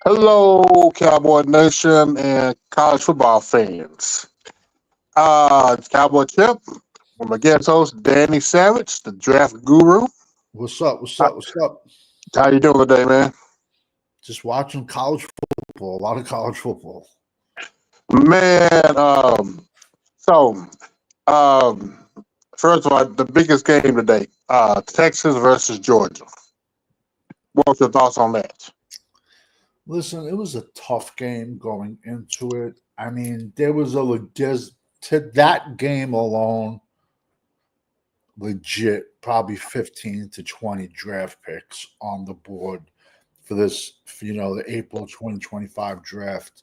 Hello, Cowboy Nation and college football fans. It's Cowboy Chip. I'm my guest host, Danny Savage, the draft guru. What's up? What's Uh, up? What's up? How you doing today, man? Just watching college football. A lot of college football. Man, so um, first of all, the biggest game today, Texas versus Georgia. What's your thoughts on that? Listen, it was a tough game going into it. I mean, there was there's to that game alone, legit probably 15 to 20 draft picks on the board for this, the April 2025 draft.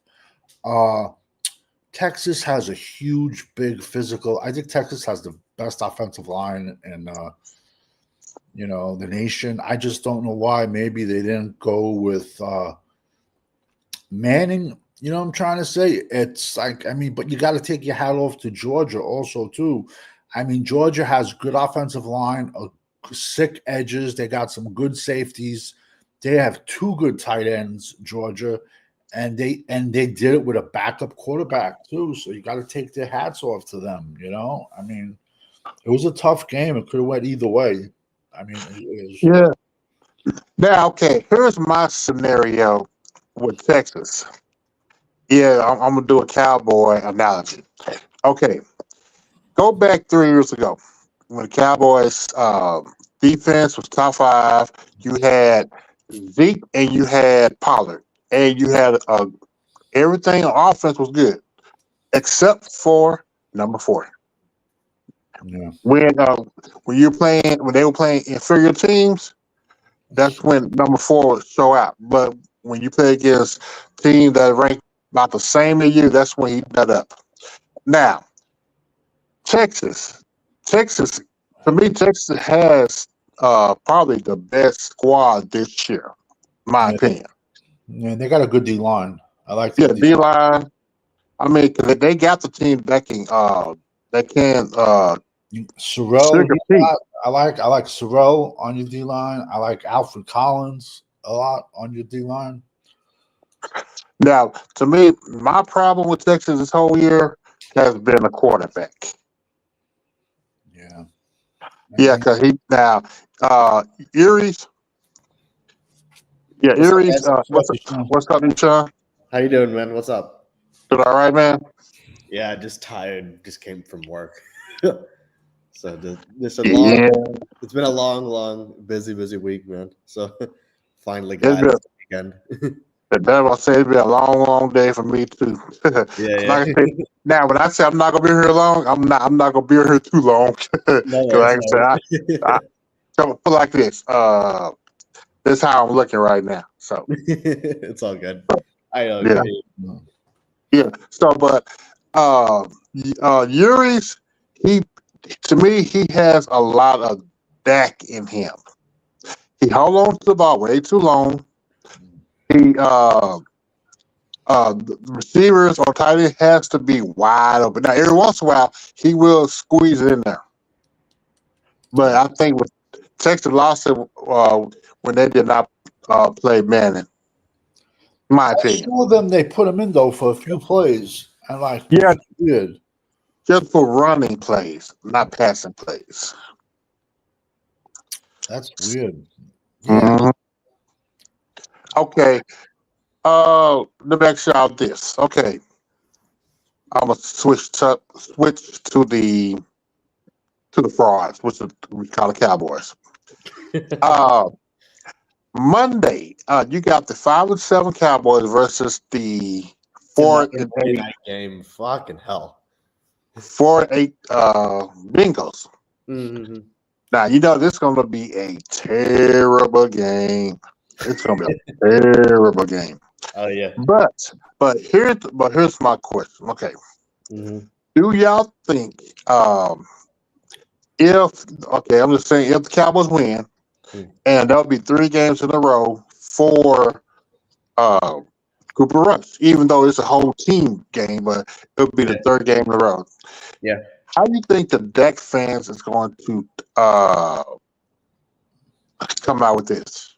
Uh Texas has a huge, big physical. I think Texas has the best offensive line in the nation. I just don't know why. Maybe they didn't go with Manning. You know what I'm trying to say? It's like, I mean, but you got to take your hat off to Georgia also too. I mean, Georgia has good offensive line, sick edges. They got some good safeties. They have two good tight ends, Georgia, and they did it with a backup quarterback too. So you got to take their hats off to them. I mean, it was a tough game. It could have went either way. I mean, it is. Yeah. Now, okay, here's my scenario with Texas. Yeah, I'm gonna do a cowboy analogy. Okay, go back 3 years ago when the Cowboys defense was top five. You had Zeke and you had Pollard, and you had everything on offense was good except for number four. Yeah. When you're playing when they were playing inferior teams, that's when number four would show out. But when you play against teams that rank about the same as you, that's when he got up. Now, Texas, Texas, to me, Texas has probably the best squad this year, in my Yeah, opinion. yeah, they got a good D line. I like their Yeah, D D line. line. I mean, 'cause they got the team that can Sorrell, sugar Pete. I like Sorrell on your D line. I like Alfred Collins a lot on your D line. Now, to me, my problem with Texas this whole year has been a quarterback. Yeah, I Yeah, mean, because he now uh Erie's yeah, What's up, Erie's guys? what's up, Sean? How you doing, man? What's up? Doing all right, man? Yeah, just tired. Just came from work. So this a long. Yeah. It's been a long, busy week, man. So finally It's got been it again. the devil say it's been a long day for me too. Yeah, Like I yeah. say, now when I say I'm not gonna be here long, I'm not gonna be here too long. Because No like worries, I no said, I worries. so put like this. This is how I'm looking right now. So It's all good. I know. yeah, yeah. So but Yuri's he to me he has a lot of Dak in him. He hold on to the ball way too long. He the receivers or tight end has to be wide open. Now every once in a while he will squeeze it in there. But Yeah. I think with Texas lost it when they did not play Manning, in my I opinion. saw them. They put him in though for a few plays, and like Yeah, it's weird. just for running plays, not passing plays. That's weird. Yeah, Mhm. Okay. Let me ask y'all this. Okay, I'm gonna switch to the frauds, which we call the Cowboys. Uh, Monday, you got the 5-7 Cowboys versus the It's a four and Monday eight night game. Fucking hell. 4-8 Bengals. Hmm. Now you know this is going to be a terrible game. It's going to be a terrible game. Oh yeah. But here's my question. Okay, Hmm. do y'all think if I'm just saying if the Cowboys win and there'll be 3 games in a row for uh, Cooper Rush, even though it's a whole team game, but it'll be the Yeah. third game in a row. Yeah. How do you think the Dak fans is going to uh, come out with this?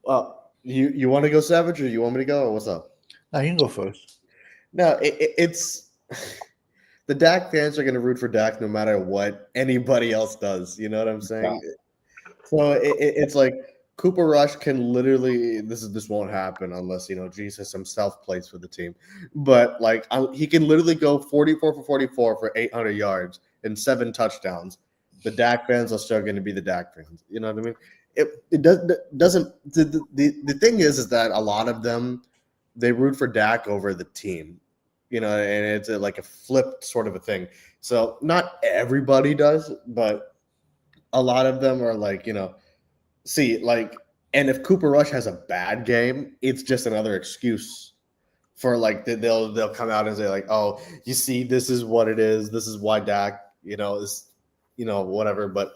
Well, You want to go Savage or you want me to go? Or what's up? Now you can go first. No, it's the Dak fans are going to root for Dak no matter what anybody else does. You know what I'm saying? So it's like Cooper Rush can literally this won't happen unless Jesus himself plays for the team. But like he can literally go 44 for 44 for 800 yards and 7 touchdowns. The Dak fans are still going to be the Dak fans. You know what I mean? It doesn't the thing is that a lot of them they root for Dak over the team. And it's like a flipped sort of a thing. So not everybody does, but a lot of them are like, see, like, and if Cooper Rush has a bad game, it's just another excuse for like they'll come out and say like, oh, you see, this is what it is. This is why Dak, is, whatever. But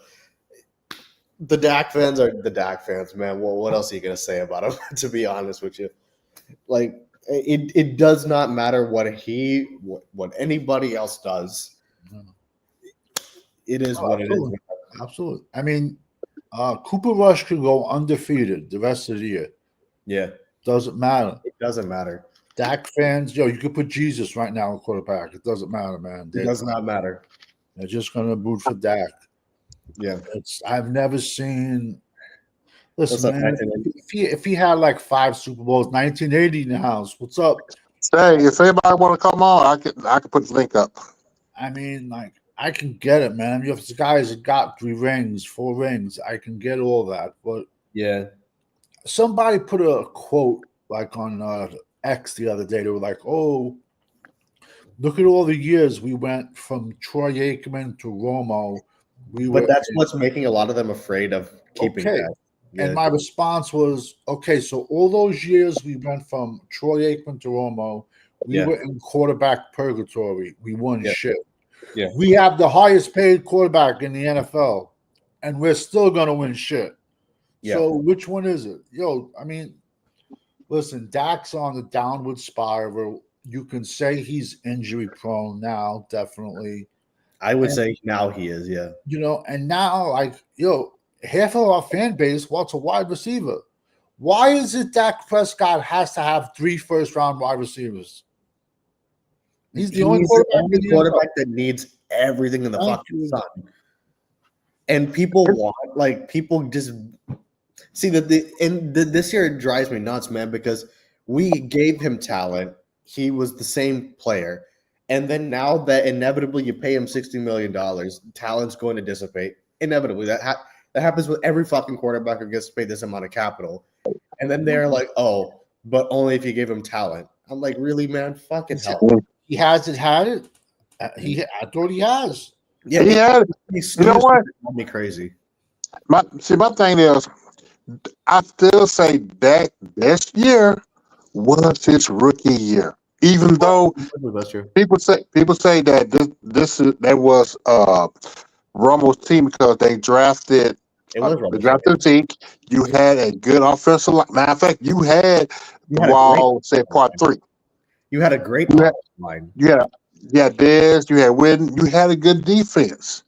the Dak fans are the Dak fans, man. Well, what else are you gonna say about him? To be honest with you, like. It does not matter what anybody else does. It is what it is. Absolutely. I mean, Cooper Rush could go undefeated the rest of the year. Yeah. Doesn't matter. It doesn't matter. Dak fans, you could put Jesus right now in quarterback. It doesn't matter, man. It does not matter. They're just going to root for Dak. Yeah. I've never seen. Listen, man, up, if he had like 5 Super Bowls, 1980 in the house, what's up? Say, if anybody want to come on, I can put the link up. I mean, like, I can get it, man. If the guys got 3 rings, 4 rings, I can get all that. But yeah, somebody put a quote like on X the other day. They were like, "Oh, look at all the years we went from Troy Aikman to Romo." But that's what's making a lot of them afraid of keeping that. Yeah. And my response was, okay, so all those years we went from Troy Aikman to Romo, we were in quarterback purgatory. We won shit. Yeah. We have the highest paid quarterback in the NFL, and we're still going to win shit. Yeah. So which one is it? I mean, listen, Dak's on the downward spiral. You can say he's injury prone now, definitely. I would say now he is, yeah. And now, like, half of our fan base wants a wide receiver. Why is it Dak Prescott has to have 3 first-round wide receivers? He's the only quarterback that needs everything in the fucking sun. And people just see that this year it drives me nuts, man, because we gave him talent. He was the same player. And then now that inevitably you pay him $60 million, talent's going to dissipate. Inevitably. That happens with every fucking quarterback who gets paid this amount of capital. And then they're like, oh, but only if you gave him talent. I'm like, really, man? Fucking hell. He hasn't had it. I thought he has. Yeah, he had it. You know what? Me crazy. My thing is, I still say that this year was his rookie year. Even though people say that that was Romo's team because they drafted. They drafted Zeke. You had a good offensive line. Matter of fact, you had part 3. You had a great line. Yeah, Dez. You had Witten. You had a good defense.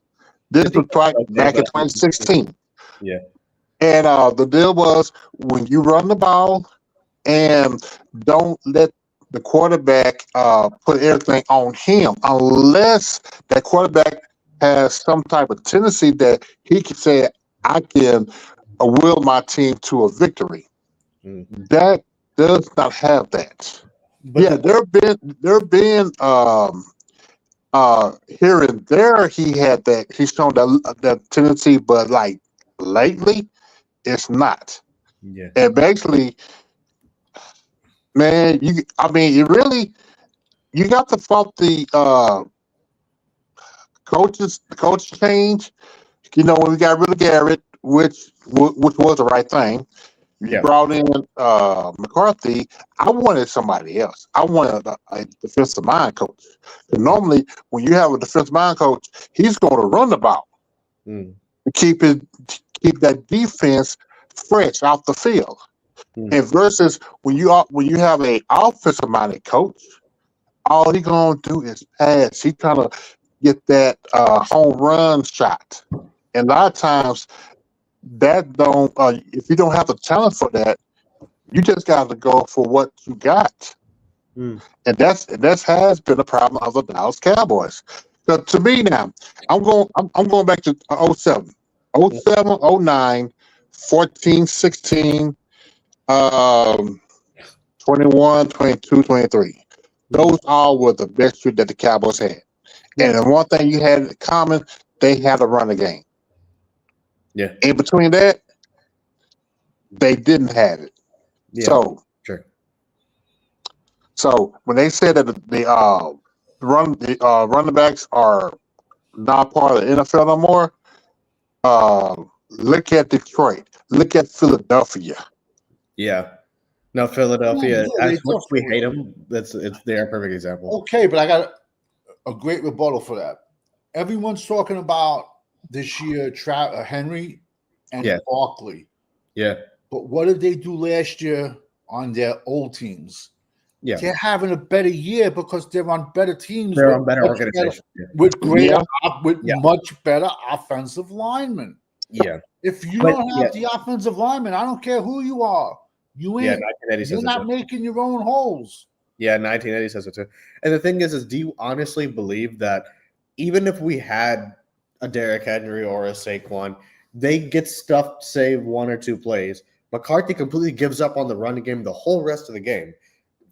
This was back in 2016. Yeah. And the deal was when you run the ball and don't let the quarterback put everything on him, unless that quarterback has some type of tendency that he can say, I can will my team to a victory. Mm-hmm. That does not have that. But there been here and there he had that. He's shown that tendency, but like lately, it's not. Yeah. And basically, man, you got to fault the coach change. When we got rid of Garrett, which was the right thing. You brought in McCarthy. I wanted somebody else. I wanted a defensive mind coach. And normally, when you have a defensive mind coach, he's going to run the ball to keep that defense fresh off the field. And versus when you have a offensive minded coach, all he's going to do is pass. He's trying to get that home run shot. And a lot of times, that don't if you don't have the talent for that, You just got to go for what you got. Hmm. And that has been a problem of the Dallas Cowboys. So to me now, I'm going back to 07. 07, 09, 14, 16, 21, 22, 23. Those all were the best years that the Cowboys had. And the one thing you had in common, they had a running game. Yeah. In between that, they didn't have it. Yeah. So Sure. So when they said that the running backs are not part of the NFL no more, look at Detroit, look at Philadelphia. Yeah. No, Philadelphia. Yeah, As much as we definitely- hate them, they're a perfect example. Okay, but I got a great rebuttal for that. Everyone's talking about this year, Henry and Yeah. Barkley. Yeah. But what did they do last year on their old teams? Yeah. They're having a better year because they're on better teams. They're with on better much organization. with greater, with Yeah. much better offensive linemen. Yeah. If you But, don't have the offensive linemen, I don't care who you are. You Yeah. ain't. 1980 says You're it not too. making your own holes. Yeah, 1980 says it too. And the thing is do you honestly believe that even if we had a Derrick Henry or a Saquon, they get stuffed, save one or two plays? McCarthy completely gives up on the running game the whole rest of the game.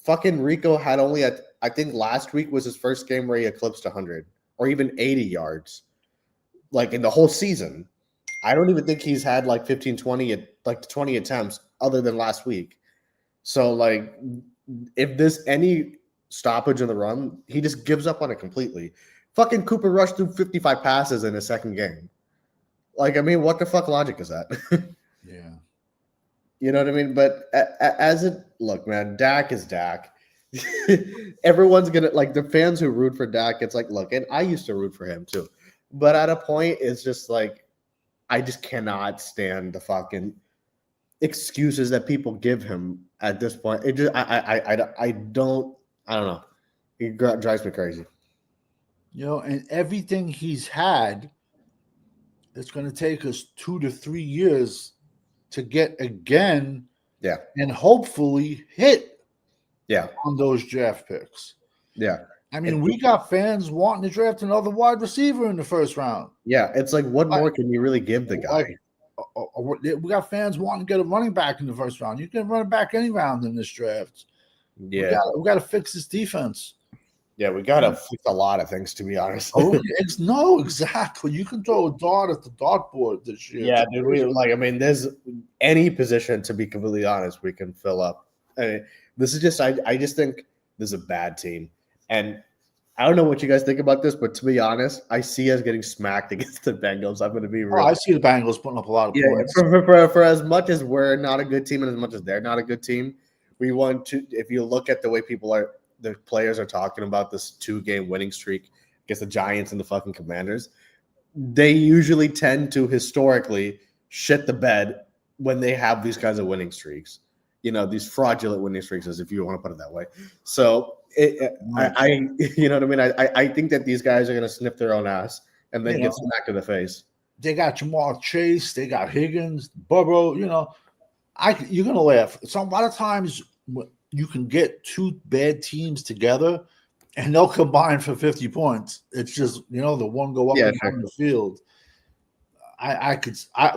Fucking Rico had only I think last week was his first game where he eclipsed 100 or even 80 yards, like in the whole season. I don't even think he's had like 15, 20, like 20 attempts other than last week. So like, if there's any stoppage in the run, he just gives up on it completely. Fucking Cooper Rush threw 55 passes in his second game. Like, I mean, what the fuck logic is that? Yeah. You know what I mean? But look, man, Dak is Dak. Everyone's gonna like the fans who root for Dak. It's like, look, and I used to root for him too, but at a point, it's just like I just cannot stand the fucking excuses that people give him at this point. It just I don't know. It drives me crazy. You know, and everything he's had, it's going to take us 2 to 3 years to get again. Yeah. And hopefully hit Yeah. on those draft picks. Yeah. I mean, we got fans wanting to draft another wide receiver in the first round. Yeah. It's like, what more can you really give the guy? We got fans wanting to get a running back in the first round. You can run it back any round in this draft. Yeah. We got to fix this defense. Yeah, we gotta fix a lot of things, to be honest. No, exactly. You can throw a dart at the dartboard this year. Yeah, dude. There's any position, to be completely honest, we can fill up. This is just, I just think this is a bad team. And I don't know what you guys think about this, but to be honest, I see us getting smacked against the Bengals. I'm going to be real. I see the Bengals putting up a lot of points. For as much as we're not a good team and as much as they're not a good team, we want to, if you look at the way the players are talking about this 2-game winning streak against the Giants and the fucking Commanders, they usually tend to historically shit the bed when they have these kinds of winning streaks. You know, these fraudulent winning streaks, as if you want to put it that way. So I you know what I mean? I think that these guys are going to sniff their own ass and then get smacked in the face. They got Jamar Chase, they got Higgins, Burrow. You know, you're going to laugh. So a lot of times you can get two bad teams together and they'll combine for 50 points. It's just, the one go up and down the field. I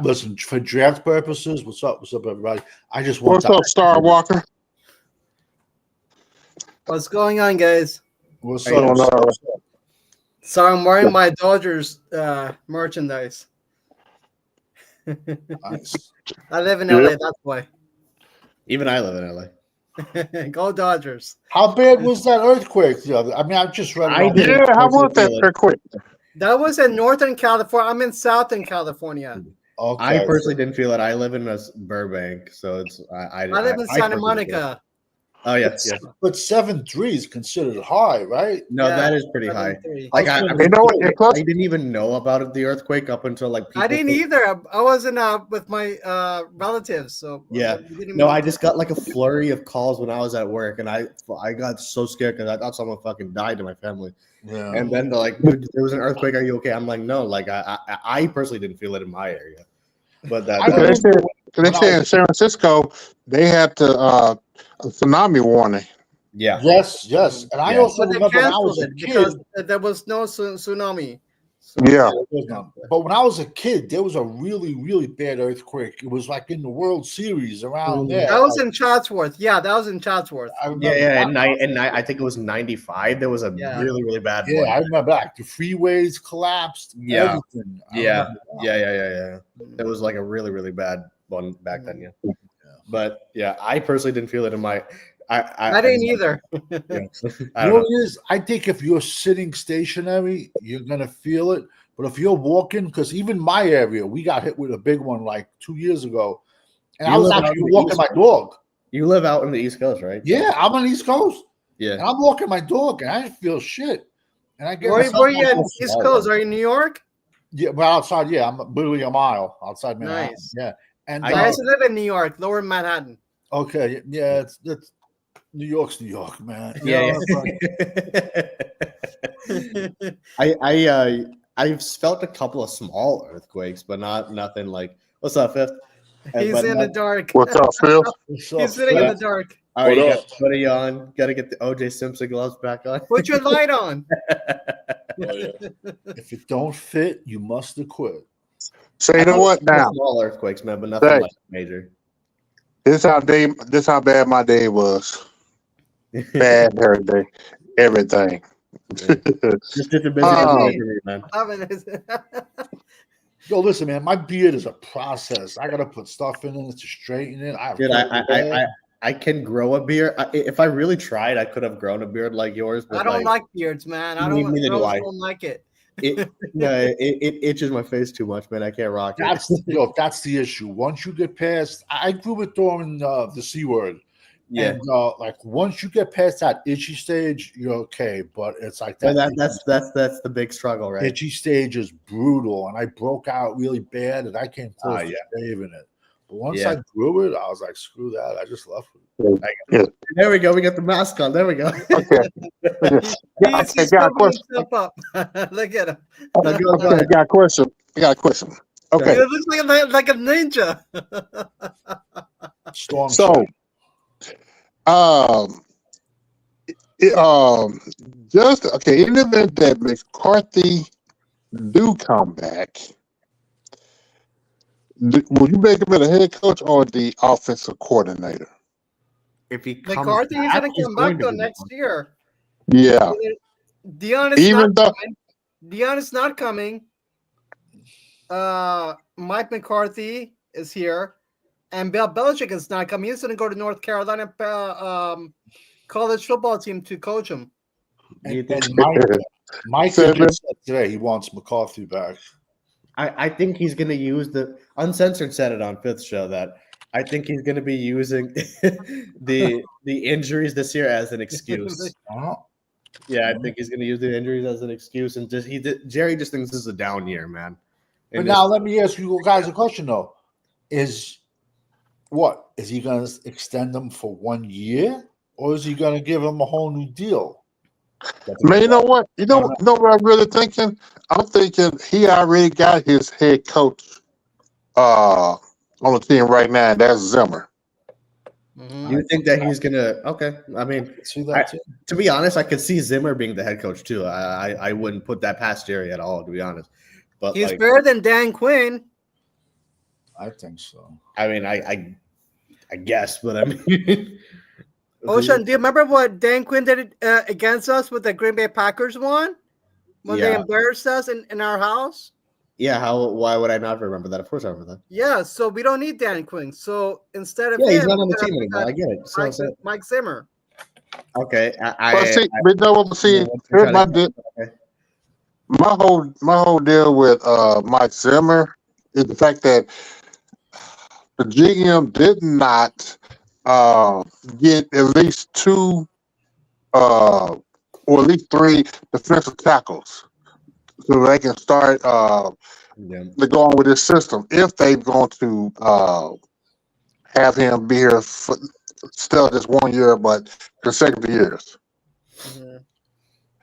listen, for draft purposes. What's up, everybody? I just want. What's up, Star Walker? What's going on, guys? What's Hey, up? So I'm wearing my Dodgers merchandise. Nice. I live in LA, that's why. Even I live in LA. Go Dodgers. How bad was that earthquake? I just read. Yeah, how was that real quick? That was in Northern California. I'm in Southern California. Okay. I personally didn't feel it. I live in Burbank, so it's I live in Santa personally Monica. Oh yes. But 7.3 is considered high, right? No, Yeah, that is pretty high. 7.3. Like I didn't even know about the earthquake up until like I didn't either. I wasn't with my relatives, so yeah. No, I just got like a flurry of calls when I was at work, and I got so scared because I thought someone fucking died in my family. Yeah. And then they're like, "Dude, there was an earthquake. Are you okay?" I'm like, "No." Like I personally didn't feel it in my area, but that They say in San Francisco they had a tsunami warning. Yeah. Yes, and I Yeah. also But they remember when I was canceled a it kid. because there was no tsunami. So, Yeah. But when I was a kid, there was a really, really bad earthquake. It was like in the World Series around there. that was in Chatsworth. Yeah, that was in Chatsworth. I remember Yeah, that. and I think it was 95. There was a Yeah. really, really bad Yeah, one. I remember that. The freeways collapsed. Yeah. Everything. I Yeah. remember that. Yeah. It was like a really, really bad one back then. Yeah. Yeah. But yeah, I personally didn't feel it in my. I didn't either. Yeah. I You don't know know. what it is? I think if you're sitting stationary, you're gonna feel it. But if you're walking, because even my area, we got hit with a big one like 2 years ago, and You I was live out actually in the walking East my Coast. dog. You live out in the East Coast, right? Yeah, I'm on the East Coast, and Yeah. I'm walking my dog, and I didn't feel shit. And I get Where myself you on at the- East Coast? Are you in New York? Yeah, well, outside. Yeah, I'm literally a mile outside Manhattan. Nice. Yeah, and I used to live in New York, Lower Manhattan. okay, yeah, it's New York's New York, man. You Yeah. know, but- I've felt a couple of small earthquakes, but nothing like. What's up, Fifth? He's But in the not- dark. What's up, Phil? What's up, He's sitting in Phil? the dark. All right, you What got hoodie on. Got to get the OJ Simpson gloves back on. Put your light on. If it don't fit, you must have quit. So you know what now? Small earthquakes, man, but nothing Right. like major. This how bad my day was. Bad every day. Everything. Just a busy Oh. day for me, man. Yo, listen, man, my beard is a process. I gotta put stuff in it to straighten it. Dude, I can grow a beard. If I really tried, I could have grown a beard like yours. But I don't like beards, man. I don't, Neither do girls I. don't like it. it. No, it itches my face too much, man. I can't rock it. That's the issue. Once you get past, I grew it during the C word. Yeah, And like once you get past that itchy stage, you're okay. But it's like but that. that's the big struggle, right? Itchy stage is brutal, and I broke out really bad, and I came close to yeah. saving it. But once Yeah. I grew it, I was like, screw that. I just left it. There we go. We got the mask on. There we go. Okay. Yeah, He's I got a covering question. himself up. Look at him. Now go Okay, I ahead. got a question. I got a question. Okay. It looks like a ninja. Storm. So, just okay. In the event that McCarthy do come back, will you make him a head coach or the offensive coordinator? If he comes McCarthy is back, going to he's come back to though be next the year. Yeah. Dion is Even not though- coming. Dion is not coming. Mike McCarthy is here, and Bill Belichick is not coming. He's going to go to North Carolina college football team to coach him. You think- Mike So, just said today he wants McCarthy back. I think he's going to use the Uncensored said it on Fifth Show that I think he's going to be using the injuries this year as an excuse. Yeah, I think he's going to use the injuries as an excuse, and Jerry just thinks this is a down year, man. But And now let me ask you guys a question though: is he going to extend them for 1 year, or is he going to give him a whole new deal? Man, you know what? You know what I'm really thinking? I'm thinking he already got his head coach on the team right now, and that's Zimmer. you think that he's going to? Okay, I mean, See that too? to be honest, I could see Zimmer being the head coach too. I wouldn't put that past Jerry at all, to be honest. But He's like, better than Dan Quinn. I think so. I mean, I guess, but I mean, Ocean, do you remember what Dan Quinn did against us with the Green Bay Packers one? When they Yeah. embarrassed us in our house? Yeah, why would I not remember that? Of course I remember that. Yeah, so we don't need Dan Quinn. So instead of Yeah, he's him, not on the we team got- anymore. I get it. So, Mike Zimmer. okay, But see, here's my deal. okay. My whole deal with Mike Zimmer is the fact that the GM did not get at least two or at least three defensive tackles so they can start Yeah. to go on with this system if they're going to have him be here for still just 1 year, but consecutive years.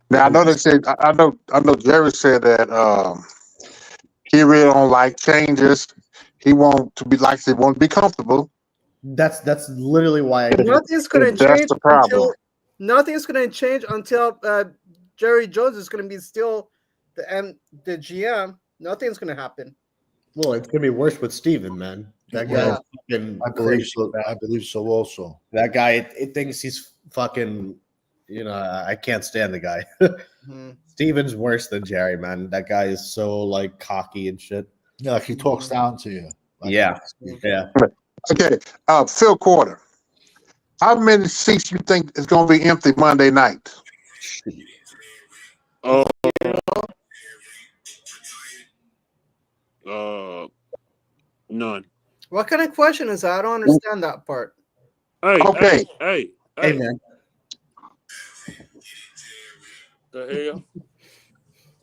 Now I know they said I know Jerry said that he really don't like changes. He want to be like they want to be comfortable. That's literally why I Nothing's going to That's change the problem. until nothing's going to change until Jerry Jones is going to be still the GM. Nothing's going to happen. Well, it's gonna be worse with Steven, man. That guy, Yeah. fucking I believe crazy. so. I believe so also. That guy, it thinks he's fucking. I can't stand the guy. Mhm. Steven's worse than Jerry, man. That guy is so like cocky and shit. Yeah, like he talks down to you. Like, Yeah. Yeah. Okay, Phil Quarter. How many seats you think is going to be empty Monday night? None. What kind of question is that? I don't understand that part. Hey, Okay. Hey, man. The hell?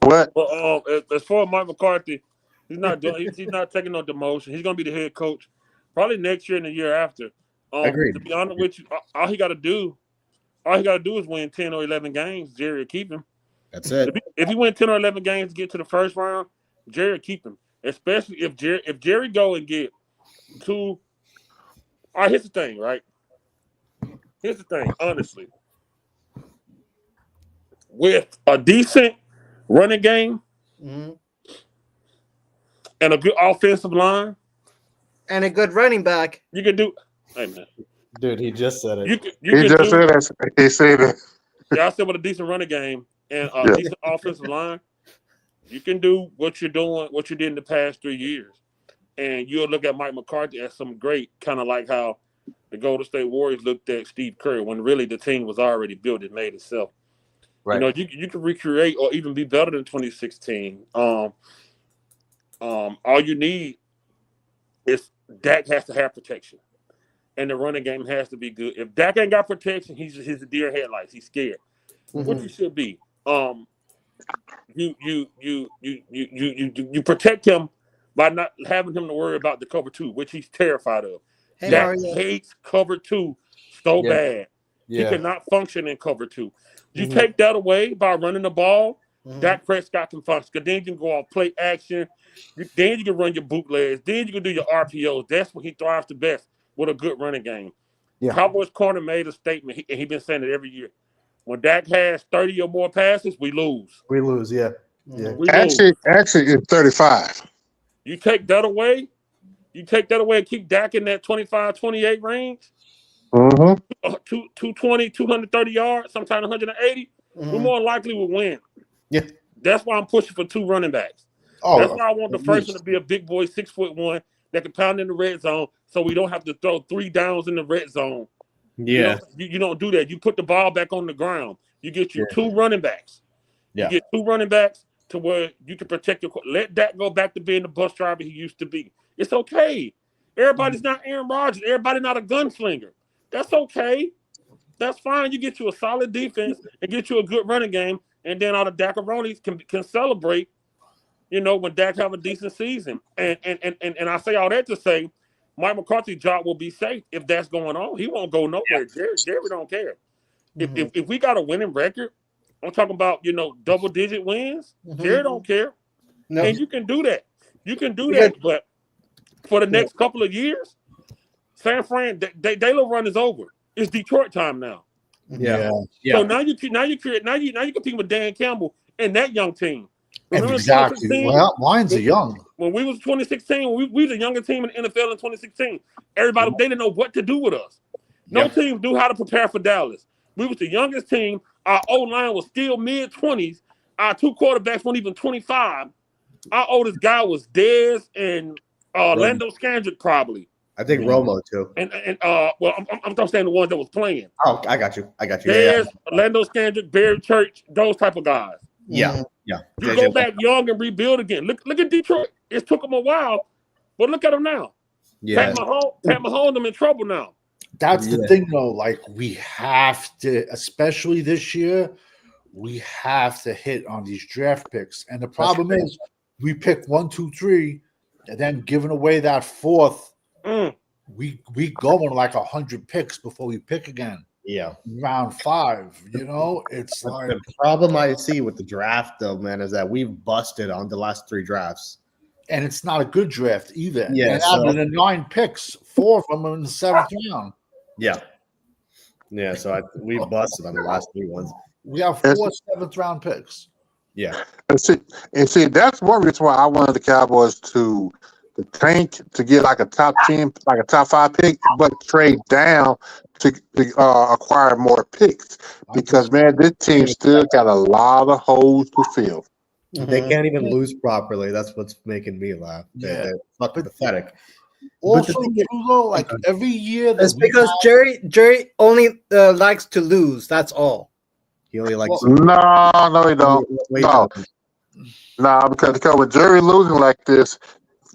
What? Well, as far as Mike McCarthy, he's not taking no demotion. He's gonna be the head coach probably next year and the year after. Agreed. To be honest with you, all he got to do is win 10 or 11 games. Jerry will keep him. That's it. If he win 10 or 11 games to get to the first round, Jerry will keep him. Especially if Jerry go and get two. All right, here's the thing, right? Here's the thing, honestly. With a decent running game Mhm. and a good offensive line, And a good running back. you can do. Hey man, Dude, he just said it. you He can just do. said that. He said that. Yeah, I said with a decent running game and a Yeah. decent offensive line, you can do what you're doing, what you did in the past 3 years, and you'll look at Mike McCarthy as some great, kind of like how the Golden State Warriors looked at Steve Kerr when really the team was already built and made itself. Right. You know, you can recreate or even be better than 2016. All you need is Dak has to have protection, and the running game has to be good. If Dak ain't got protection, he's a deer in headlights. He's scared, which he should be. You protect him by not having him to worry about the cover two, which he's terrified of. Hey, Dak Mario. hates cover two so Yeah. bad. He Yeah. cannot function in cover two. You Mhm. take that away by running the ball, Mhm. Dak Prescott can function. Because then you can go off play action. Then you can run your bootlegs. Then you can do your RPOs. That's when he thrives the best with a good running game. Yeah. Cowboys corner made a statement, and he's been saying it every year. When Dak has 30 or more passes, we lose. We lose, yeah. Yeah. We lose. Actually, it's 35. You take that away, and keep Dak in that 25, 28 range, Mm-hmm. 220, 230 yards, sometimes 180, we Mhm. more likely will win. Yeah. That's why I'm pushing for 2 running backs. Oh, That's why I want the at first least. one to be a big boy, 6'1", that can pound in the red zone, so we don't have to throw 3 downs in the red zone. Yeah. You don't do that. You put the ball back on the ground. You get you Yeah. 2 running backs. Yeah. You get 2 running backs to where you can protect your. Let Dak go back to being the bus driver he used to be. It's okay. Everybody's not Aaron Rodgers. Everybody's not a gunslinger. That's okay. That's fine. You get you a solid defense and get you a good running game, and then all the Dakaronis can celebrate. You know, when Dak have a decent season, and I say all that to say, Mike McCarthy's job will be safe if that's going on. He won't go nowhere. Jerry don't care. If we got a winning record, I'm talking about double-digit wins. Jerry don't care, No. and you can do that. You can do that, but for the next couple of years, San Fran, they little run is over. It's Detroit time now. Yeah. So now you compete with Dan Campbell and that young team. Remember Exactly. 2016? Well, Lions are young. When we was 2016, we was the youngest team in the NFL in 2016. Everybody, they didn't know what to do with us. No team knew how to prepare for Dallas. We was the youngest team. Our O-line was still mid-20s. Our 2 quarterbacks weren't even 25. Our oldest guy was Dez and Lando Scandrick probably. I think Romo too. Well, I'm saying the ones that was playing. Oh, I got you. Dez, Lando Scandrick, Barry Church, those type of guys. Yeah. Yeah. You go back young and rebuild again. Look at Detroit. It took them a while, but look at them now. Yeah. Pat Mahomes, them in trouble now. That's the thing, though. Like, we have to, especially this year, we have to hit on these draft picks. And the problem is, we pick 1, 2, 3, and then giving away that 4th, we go on like 100 picks before we pick again. Yeah. Round 5, it's like The problem I see with the draft, though, man, is that we've busted on the last 3 drafts. and it's not a good draft either. Yeah, and out so- of the 9 picks, 4 of them are in the 7th round. Yeah. Yeah, so we busted on the last 3 ones. We have 4 7th round picks. Yeah. And see, that's one reason why I wanted the Cowboys to tank to get like a top 10, like a top 5 pick, but trade down to acquire more picks. Because man, this team still got a lot of holes to fill. They can't even lose properly. That's what's making me laugh. They're fucking pathetic. Also, thing too, though, like every year, It's because Jerry only likes to lose. That's all. He only likes No, he don't. Wait, No. Nah, because when Jerry losing like this,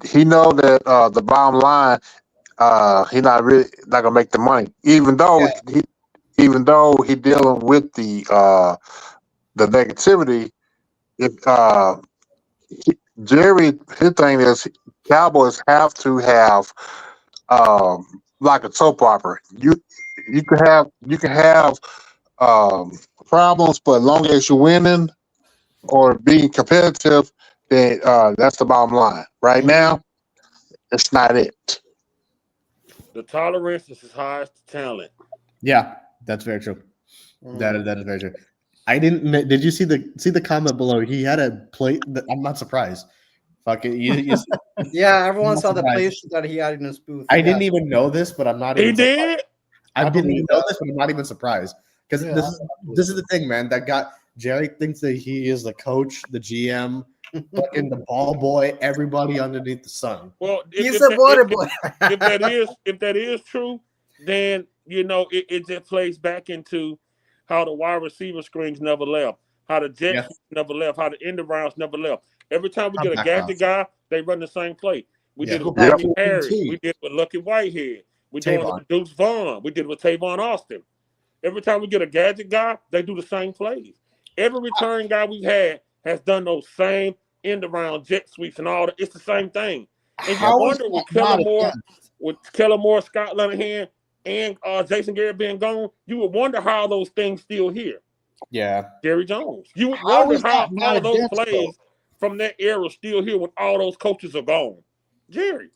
he know that the bottom line, he not gonna make the money. Even though he dealing with the negativity, if Jerry, his thing is Cowboys have to have like a soap opera. You can have problems, but as long as you're winning or being competitive, then that's the bottom line. Right now, it's not it. The tolerance is as high as the talent. Yeah, that's very true. That is very true. I didn't. Did you see the comment below? He had a plate. I'm not surprised. Fucking Yeah, everyone Not saw the surprised. place that he had in his booth. I didn't even know this, but I'm not. He Even surprised. did. I didn't believe even know this, but I'm not even surprised because Yeah, this is the thing, man. That got Jerry thinks that he is the coach, the GM, fucking the ball boy, everybody underneath the sun. Well, He's a water boy. if that is true, then it just plays back into how the wide receiver screens never left, how the jet Yes. never left, how the end rounds never left. Every time we get a Comeback gadget guy, they run the same play. We Yeah. did it with Yep. Michael Harris. T. We did it with Lucky Whitehead. We did it Tavon. with Deuce Vaughn. We did it with Tavon Austin. Every time we get a gadget guy, they do the same plays. Every return guy we've had has done those same end around jet sweeps and all that. It's the same thing. And you How is wonder with that not Kellen Moore, Scott Linehan, and Jason Garrett being gone, you would wonder how those things still here. Yeah, Jerry Jones. You would How wonder is how that not all those against, plays from that era still here when all those coaches are gone. Jerry.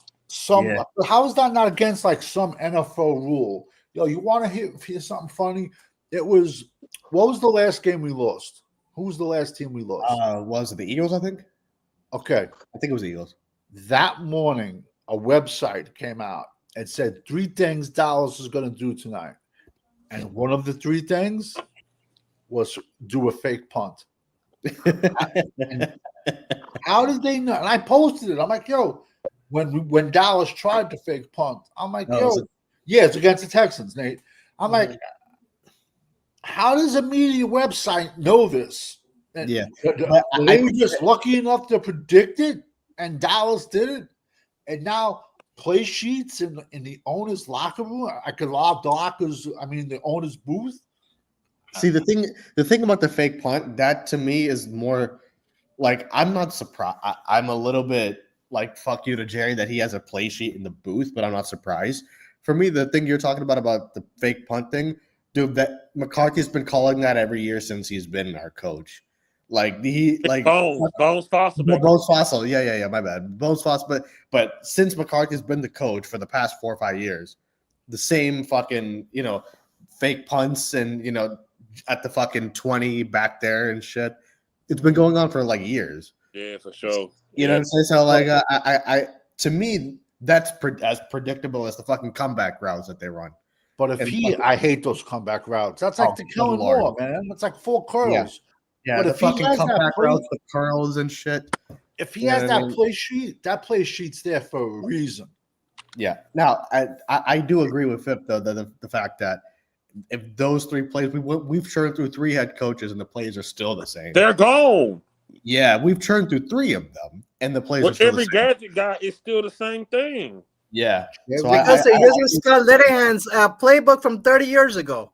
Yeah. How is that not against like some NFL rule? Yo, you want to hear something funny? What was the last game we lost? Who was the last team we lost? was it the Eagles? I think. Okay, I think it was the Eagles. that morning a website came out and said 3 things Dallas is going to do tonight, and one of the 3 things was do a fake punt. How did they know? And I posted it. I'm like, yo, when Dallas tried to fake punt, I'm like, Oh, yo, is it- yeah, it's against the Texans, Nate. I'm like, how does a media website know this? And Yeah. were they just lucky enough to predict it, and Dallas did it, and now play sheets in the owner's locker room. I could lob the lockers. I mean, the owner's booth. See, the thing about the fake punt, that to me is more like I'm not surprised. I'm a little bit like fuck you to Jerry that he has a play sheet in the booth, but I'm not surprised. For me, the thing you're talking about the fake punt thing, dude, that McCarthy's been calling that every year since he's been our coach. Like Bones Fossil. baby. Bones Fossil. Yeah, my bad. Bones Fossil. But since McCarthy's been the coach for the past 4 or 5 years, the same fucking, fake punts and, at the fucking 20 back there and shit. It's been going on for like years. Yeah, for sure. You know what I'm saying? So like, I to me, that's as predictable as the fucking comeback routes that they run. But if And I hate those comeback routes. That's like Oh, the good killing Lord. more, man. It's like 4 curls. Yeah, But the if he fucking has that comeback play- routes with curls and shit. If he Yeah, has I that mean- play sheet's there for a reason. Yeah. Now, I do agree with Phip though the fact that if those 3 plays we've churned through 3 head coaches and the plays are still the same. They're gone. Yeah, we've churned through 3 of them and the plays are But still every the same. gadget guy is still the same thing. Yeah. Yeah, So Because they're using Scott Linehan's playbook from 30 years ago.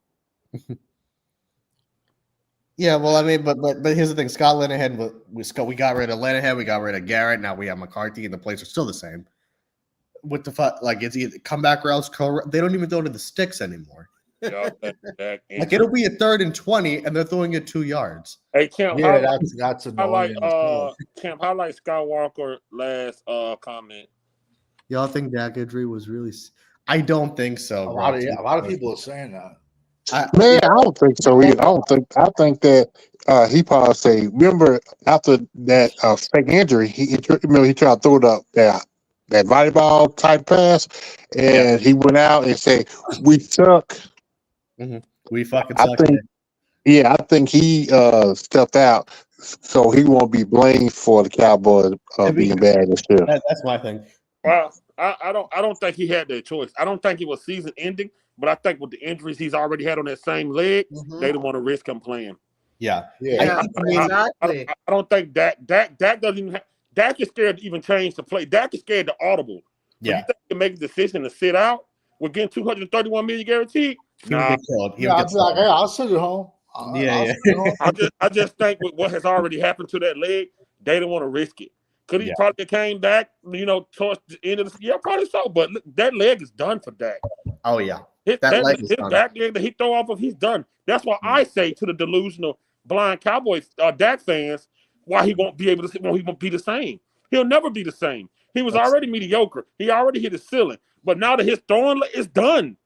Yeah, well, I mean, but here's the thing: Scott Linehan, we got rid of Linehan, we got rid of Garrett. Now we have McCarthy, and the plays are still the same. With the like, it's either comeback routes, they don't even go to the sticks anymore. Y'all think Dak Like it'll be a 3rd and 20, and they're throwing it 2 yards. Hey, Camp, Yeah, that's highlight, annoying. as well. Camp, highlight Skywalker last comment. Y'all think Dak injury was really? I don't think so, A bro. lot of people are saying that. Man, I don't think so either. I think that he probably say. Remember after that fake injury, he tried to throw that volleyball type pass, and he went out and said, "We suck." We fucking I suck. think, I think he stepped out, so he won't be blamed for the Cowboys being bad this year. That's my thing. Well, I don't think he had that choice. I don't think it was season ending, but I think with the injuries he's already had on that same leg, they didn't want to risk him playing. Yeah. Yeah, exactly. I don't think Dak doesn't even Dak is scared to even change the play. Dak is scared to audible. But you think he can make a decision to sit out? We're getting $231 million guaranteed. He would get killed. He Yeah, would I'll get be like, killed. hey, I'll sit at home. Yeah. I just think with what has already happened to that leg, they didn't want to risk it. Could he probably came back, towards the end of the year? Probably so. But look, that leg is done for Dak. Oh yeah. His leg is done. back leg that he throw off of, he's done. That's why I say to the delusional blind Cowboys, Dak fans, why he won't be able to. He won't be the same. He'll never be the same. He was already mediocre. He already hit his ceiling. But now that his throwing is done,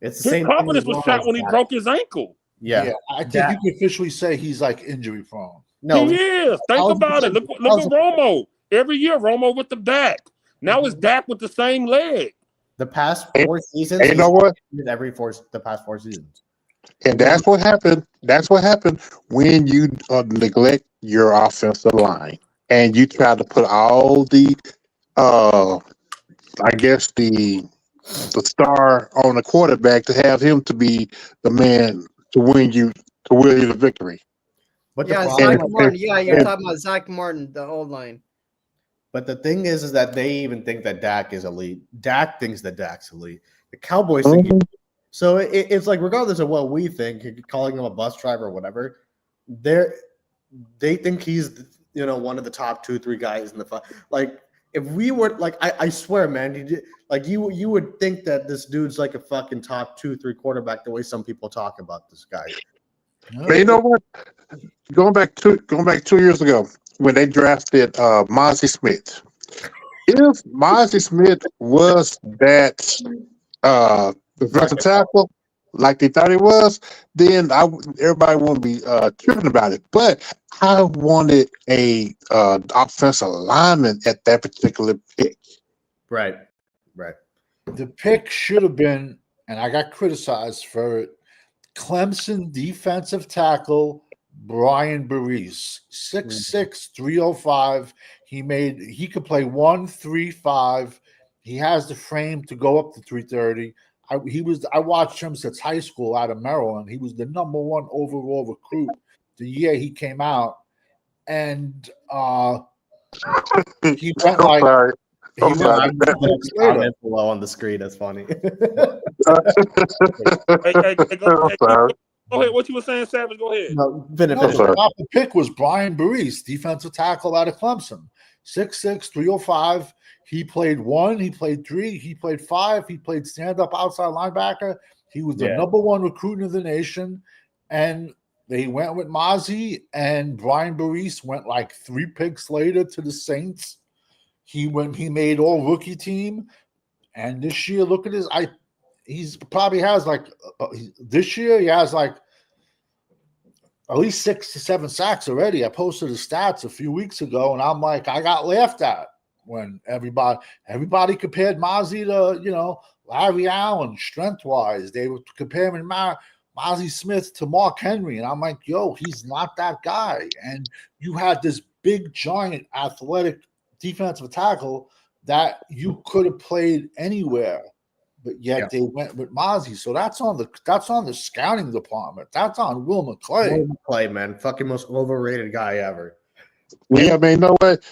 It's the his same. confidence was shot when he broke his ankle. Yeah. I think you can officially say he's like injury prone. No. He is. Think about it. Look at Romo. Every year, Romo with the Dak. Now it's Dak with the same leg. The past 4 seasons. And you know what? The past 4 seasons. And that's what happened. That's what happened when you neglect your offensive line and you try to put all the, I guess the star on the quarterback to have him to be the man to win you the victory. But Yeah, the Zach problem, Martin. Yeah, you're talking about Zach Martin, the old line. but the thing is that they even think that Dak is elite. Dak thinks that Dak's elite. The Cowboys think. So it's like regardless of what we think, calling him a bus driver or whatever, they think he's one of the top 2-3 guys in the like. If we were like, I swear, man, you would think that this dude's like a fucking top 2-3 quarterback the way some people talk about this guy. But you know what? Going back 2 years ago when they drafted Mozzie Smith. If Mozzie Smith was that defensive tackle like they thought he was, then everybody wouldn't be tripping about it. But I wanted a offensive lineman at that particular pick. Right. The pick should have been, and I got criticized for it, Clemson defensive tackle Brian Burris, 6'6", 305. He could play 1-3-5. He has the frame to go up to 330. I watched him since high school out of Maryland. He was the number 1 overall recruit the year he came out, and he went like. Sorry. He went like Comment below on the screen. That's funny. Go ahead. What you were saying, Savage? Go ahead. No, the pick was Brian Burris, defensive tackle out of Clemson, 6'6", 305. He played 1, he played 3, he played 5, he played stand-up outside linebacker. He was the number 1 recruit in the nation, and they went with Mozzie, and Brian Burris went like 3 picks later to the Saints. He made all rookie team, and this year, look at he's probably has like this year he has like at least 6 to 7 sacks already. I posted the stats a few weeks ago, and I'm like, I got laughed at when everybody compared Mozzie to Larry Allen strength wise. They were comparing Mozzie Smith to Mark Henry, and I'm like, yo, he's not that guy. And you had this big giant athletic defensive tackle that you could have played anywhere, but yet they went with Mozzie. So that's on the scouting department. That's on Will McClay. Will McClay, man, fucking most overrated guy ever. Yeah, man, you know what?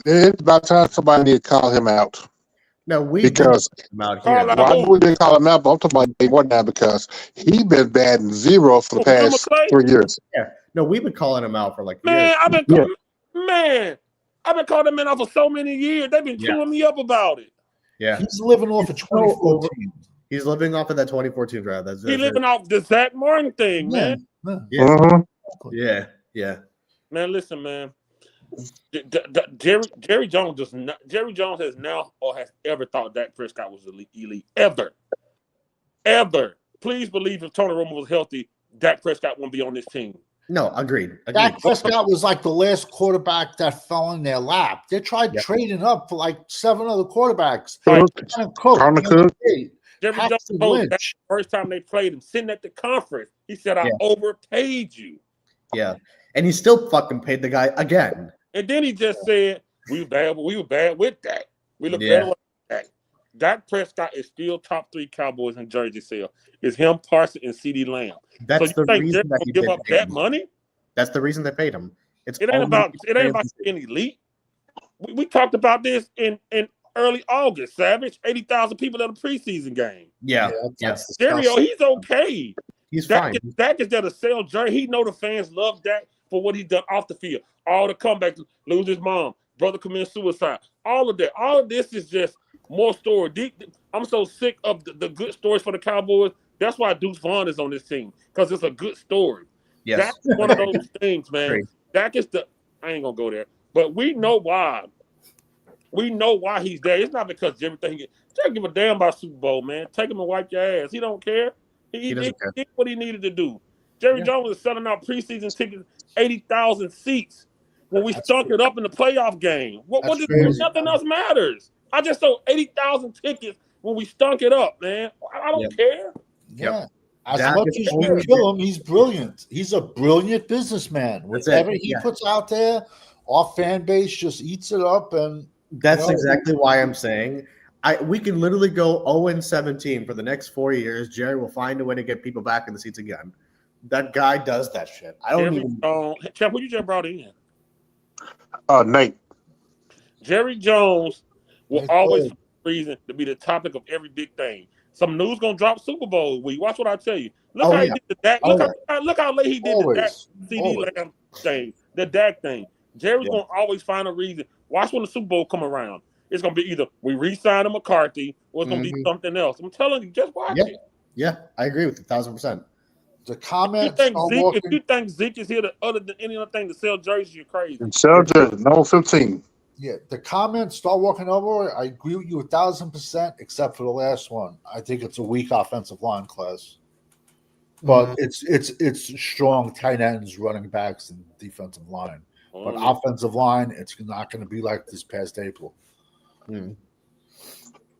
It's about time somebody need to call him out. No, because out here. Why we didn't call him out? But I'm talking about day 1 now because he's been batting 0 for the past 3 years. Yeah, no, we've been calling him out for like Man, years. I've been calling him out for so many years. They've been chewing me up about it. Yeah, he's living off of 2014. He's living off of that 2014 draft. He living off the Zach Martin thing, man. Yeah. Mhm. Yeah. Man, listen, man. Jerry Jones does not. Jerry Jones has now or has ever thought Dak Prescott was elite. Ever. Please believe if Tony Romo was healthy, Dak Prescott wouldn't be on this team. No, agreed. Dak Prescott was like the last quarterback that fell in their lap. They tried Yeah. trading up for like 7 other quarterbacks. Right. Connor Cook, Connor Cook. Jerry Jones Paxton told Dak Lynch. the first time they played him, sitting at the conference, he said, "I Yeah. overpaid you." Yeah. And he still fucking paid the guy again. And then he just said, "We were bad, but we were bad with Dak. We look Yeah. better with Dak." Dak Prescott is still top 3 Cowboys in jersey sale. It's him, Parsons, and CeeDee Lamb. That's so the you think reason Jerry that gonna he give did up pay that him. money? That's the reason they paid him. It ain't about being elite. We talked about this in early August. Savage, 80,000 people at a preseason game. Yeah. That's Stereo, disgusting. he's okay. He's fine. Dak is there to sell jersey. He know the fans love Dak for what he's done off the field. All the comebacks, lose his mom, brother commit suicide. All of that. All of this is just more story. I'm so sick of the good stories for the Cowboys. That's why Deuce Vaughn is on this team, because it's a good story. Yes. That's one of those things, man. Great. Dak is I ain't gonna go there, but we know why. We know why he's there. It's not because Jerry don't give a damn about Super Bowl, man. Take him and wipe your ass. He don't care. He doesn't care. did what he needed to do. Jerry Yeah. Jones is selling out preseason tickets, 80,000 seats. When we stunk it up in the playoff game, what That's did crazy. nothing else matters? I just sold 80,000 tickets when we stunk it up, man. I don't care. Yeah. As Dak much is as you only- kill him, he's brilliant. He's a brilliant businessman. That's it. Whatever he Yeah. puts out there, our fan base just eats it up. And That's No. exactly why I'm saying we can literally go 0-17 for the next 4 years. Jerry will find a way to get people back in the seats again. That guy does that shit. I don't even. Champ, who you just brought in? Nate. Jerry Jones will Nate always Boyd. find a reason to be the topic of every big thing. Some news gonna drop Super Bowl week. Watch what I tell you. Look Oh, how he yeah. did the Dak. Look how late he did the Dak always, CD always. Lamb thing, the Dak thing. Jerry's Yeah. gonna always find a reason. Watch when the Super Bowl come around. It's gonna be either we re-sign a McCarthy or it's gonna be Mhm. something else. I'm telling you, just watch Yeah. it. Yeah, I agree with you 1,000%. The If you comments think are Zeke, if walking. you think Zeke is here to, other than any other thing to sell jerseys, you're crazy. Sell jersey, number 15. Yeah, the comments start walking over. I agree with you 1,000%, except for the last one. I think it's a weak offensive line class, but it's strong tight ends, running backs, and defensive line. But Oh, offensive line, it's not going to be like this past April. Mm.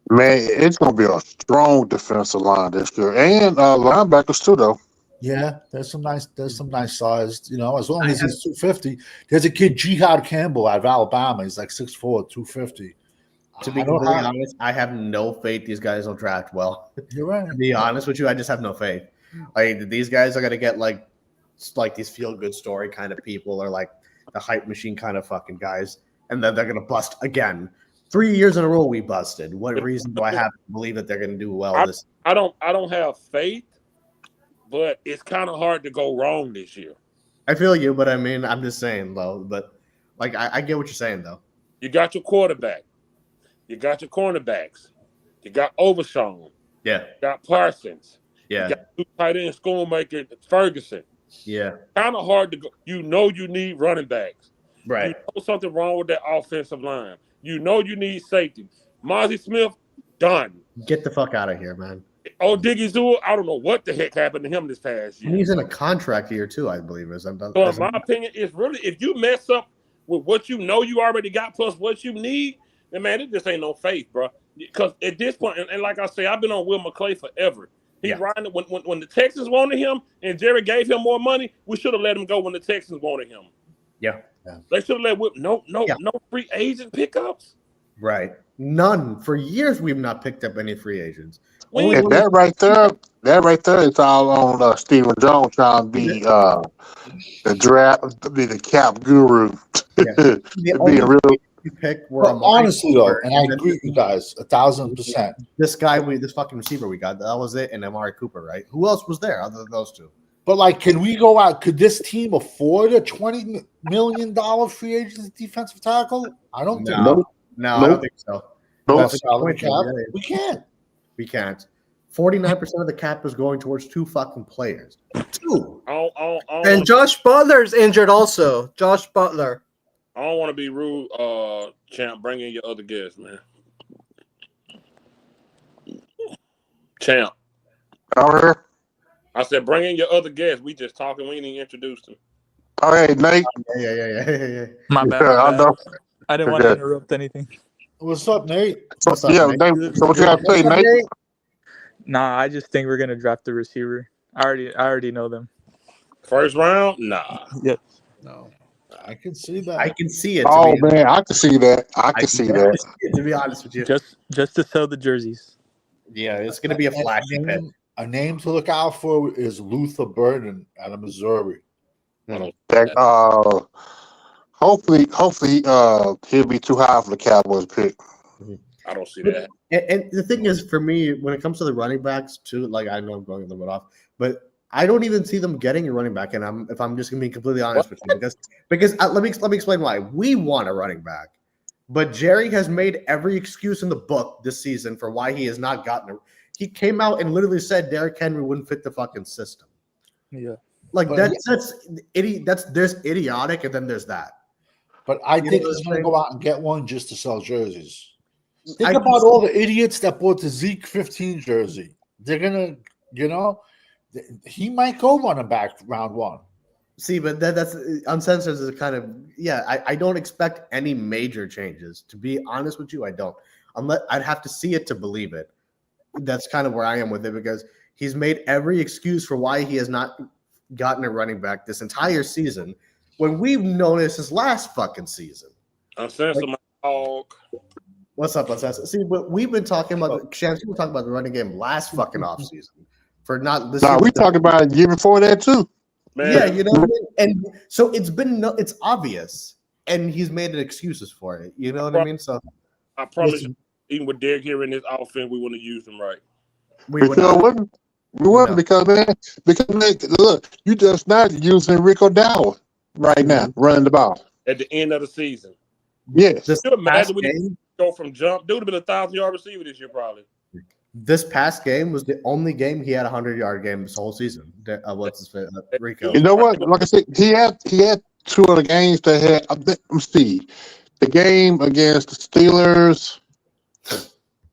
Man, it's going to be a strong defensive line this year. And linebackers, too, though. Yeah, there's some nice sized, as long as he's 250. There's a kid, Jihad Campbell out of Alabama. He's like 6'4", 250. To be I don't completely have- honest, I have no faith these guys will draft well. You're right. To be honest with you, I just have no faith. Like these guys are gonna get like these feel good story kind of people, or like the hype machine kind of fucking guys, and then they're gonna bust again. 3 years in a row we busted. What reason do I have to believe that they're gonna do well this? I don't have faith, but it's kind of hard to go wrong this year. I feel you, but I mean, I'm just saying though. But like, I get what you're saying though. You got your quarterback, you got your cornerbacks, you got Overshawn, Yeah, you got Parsons, yeah, you got two tight end schoolmaker Ferguson. yeah. Kind of hard to go. You need running backs. Right. You know something wrong with that offensive line. You need safety. Mozzie Smith, done. Get the fuck out of here, man. Oh, Diggy Zua, I don't know what the heck happened to him this past And year. he's in a contract here too, I believe. So in my opinion, it's really, if you mess up with what you already got plus what you need, then man, it just ain't no faith, bro. Because at this point, and like I say, I've been on Will McClay forever. He's riding when the Texans wanted him and Jerry gave him more money, we should have let him go when the Texans wanted him. Yeah. They should have let Will no free agent pickups. Right. None. For years, we've not picked up any free agents. We- And that right there is all on Stephen Jones trying to be the cap guru. Yeah. The Be only a real. we picked were But Amari honestly, though, Cooper, and I then agree with you guys 1,000%. this fucking receiver we got, that was it, and Amari Cooper, right? Who else was there other than those two? But like, can we go out? Could this team afford a $20 million free agent defensive tackle? I don't think. No, I don't think so. Nope. That's a good Salary point, cap. yeah. We can't. We can't. 49% of the cap is going towards 2 fucking players. 2. I don't And wanna- Josh Butler's injured also. Josh Butler. I don't want to be rude, Champ. Bring in your other guests, man. Champ. All right. I said, bring in your other guests. We just talking. We ain't even introduced them. All right, Nate. Yeah. My bad. Yeah, I know. I didn't want to Okay. interrupt anything. What's up, Nate? What's up, Yeah, Nate? Nate. So what you got to say, Nate? Nah, I just think we're gonna draft the receiver. I already know them. First round? Nah. Yes. No, I can see that. I can see it. Oh man, I can see that. I can see definitely that. see it, to be honest with you. Just to sell the jerseys. Yeah, it's going to be a flashy pick. A name to look out for is Luther Burden out of Missouri. That, hopefully, he'll be too high for the Cowboys pick. I don't see that. And the thing is, for me, when it comes to the running backs, too, like I know I'm going a little bit off, but I don't even see them getting a running back. And if I'm just going to be completely honest with you, because let me explain why. We want a running back, but Jerry has made every excuse in the book this season for why he has not gotten it. He came out and literally said Derrick Henry wouldn't fit the fucking system. Yeah. Like But there's idiotic, and then there's that. But I You think know he's what I'm going to go out and get one just to sell jerseys. Think I- about all the idiots that bought the Zeke 15 jersey. They're going to, he might go running back round 1. See, but that's uncensored is a kind of I don't expect any major changes. To be honest with you, I don't. Unless I'd have to see it to believe it. That's kind of where I am with it because he's made every excuse for why he has not gotten a running back this entire season when we've known this since last fucking season. I'm censoring my dog. What's up, let's see. But we've been talking about Shams. We were talking about the running game last fucking offseason for not listening. Nah, we talked about it a year before that too. Man, Yeah, you know what I mean? And so it's obvious, and he's made excuses for it. You know what I mean? So I promise you, even with Derrick here in this offense, we wouldn't have used him right. we We would still not. wouldn't. We wouldn't No. because look, you just not using Rico Dowell right now running the ball. At the end of the season, Yes. This Can you imagine past we didn't game, go from jump. Dude would have been a 1,000-yard receiver this year, probably. this past game was the only game he had a 100-yard game this whole season. What's his face? Rico. You know what? Like I said, he had 2 of the games that had. Let me see, the game against the Steelers,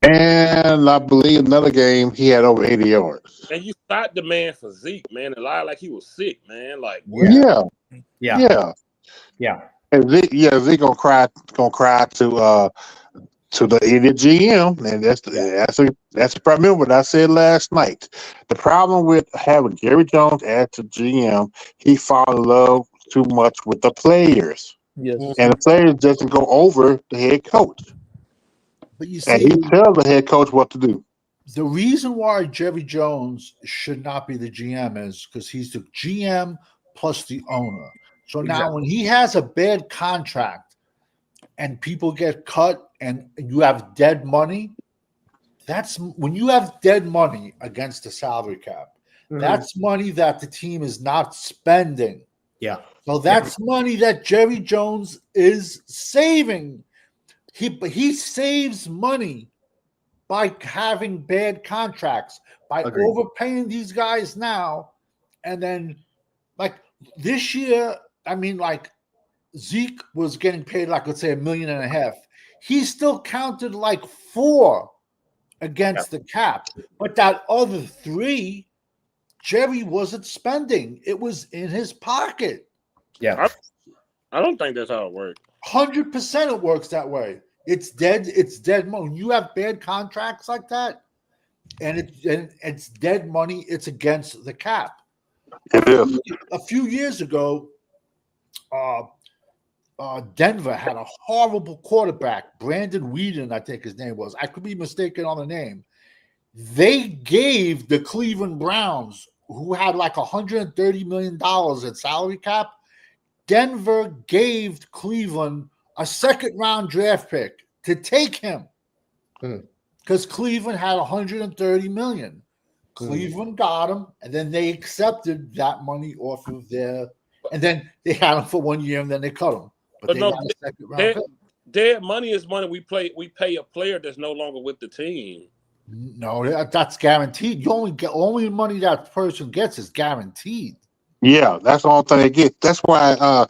and I believe another game he had over 80 yards. And you stopped the man for Zeke, man, and lied like he was sick, man. Like, Yeah, Yeah. And Zeke gonna cry to the idiot GM, and that's the problem. What I said last night. The problem with having Jerry Jones as the GM, he fall in love too much with the players, Yes. and the players doesn't go over the head coach, But you and see, he tells the head coach what to do. the reason why Jerry Jones should not be the GM is because he's the GM plus the owner. So now Exactly. when he has a bad contract and people get cut and you have dead money, that's when you have dead money against the salary cap. Mhm. That's money that the team is not spending. Yeah. So that's money that Jerry Jones is saving. He saves money by having bad contracts, by Agreed. overpaying these guys now, and then like this year, I mean, like Zeke was getting paid like let's say $1.5 million. He still counted like 4 against the cap, but that other 3, Jerry wasn't spending. It was in his pocket. Yeah. I don't think that's how it works. 100% it works that way. It's dead. It's dead money. When you have bad contracts like that, and it's dead money. It's against the cap. It is. A few years ago, Denver had a horrible quarterback, Brandon Whedon, I think his name was. I could be mistaken on the name. They gave the Cleveland Browns, who had like $130 million in salary cap, Denver gave Cleveland a 2nd-round draft pick to take him because Cleveland had $130 million. Cleveland got him, and then they accepted that money off of their, and then they had him for 1 year, and then they cut him. But they no, got a 2nd-round pick. Dead money is money we pay a player that's no longer with the team. No, that's guaranteed. You only money that person gets is guaranteed. Yeah, that's the only thing they get. That's why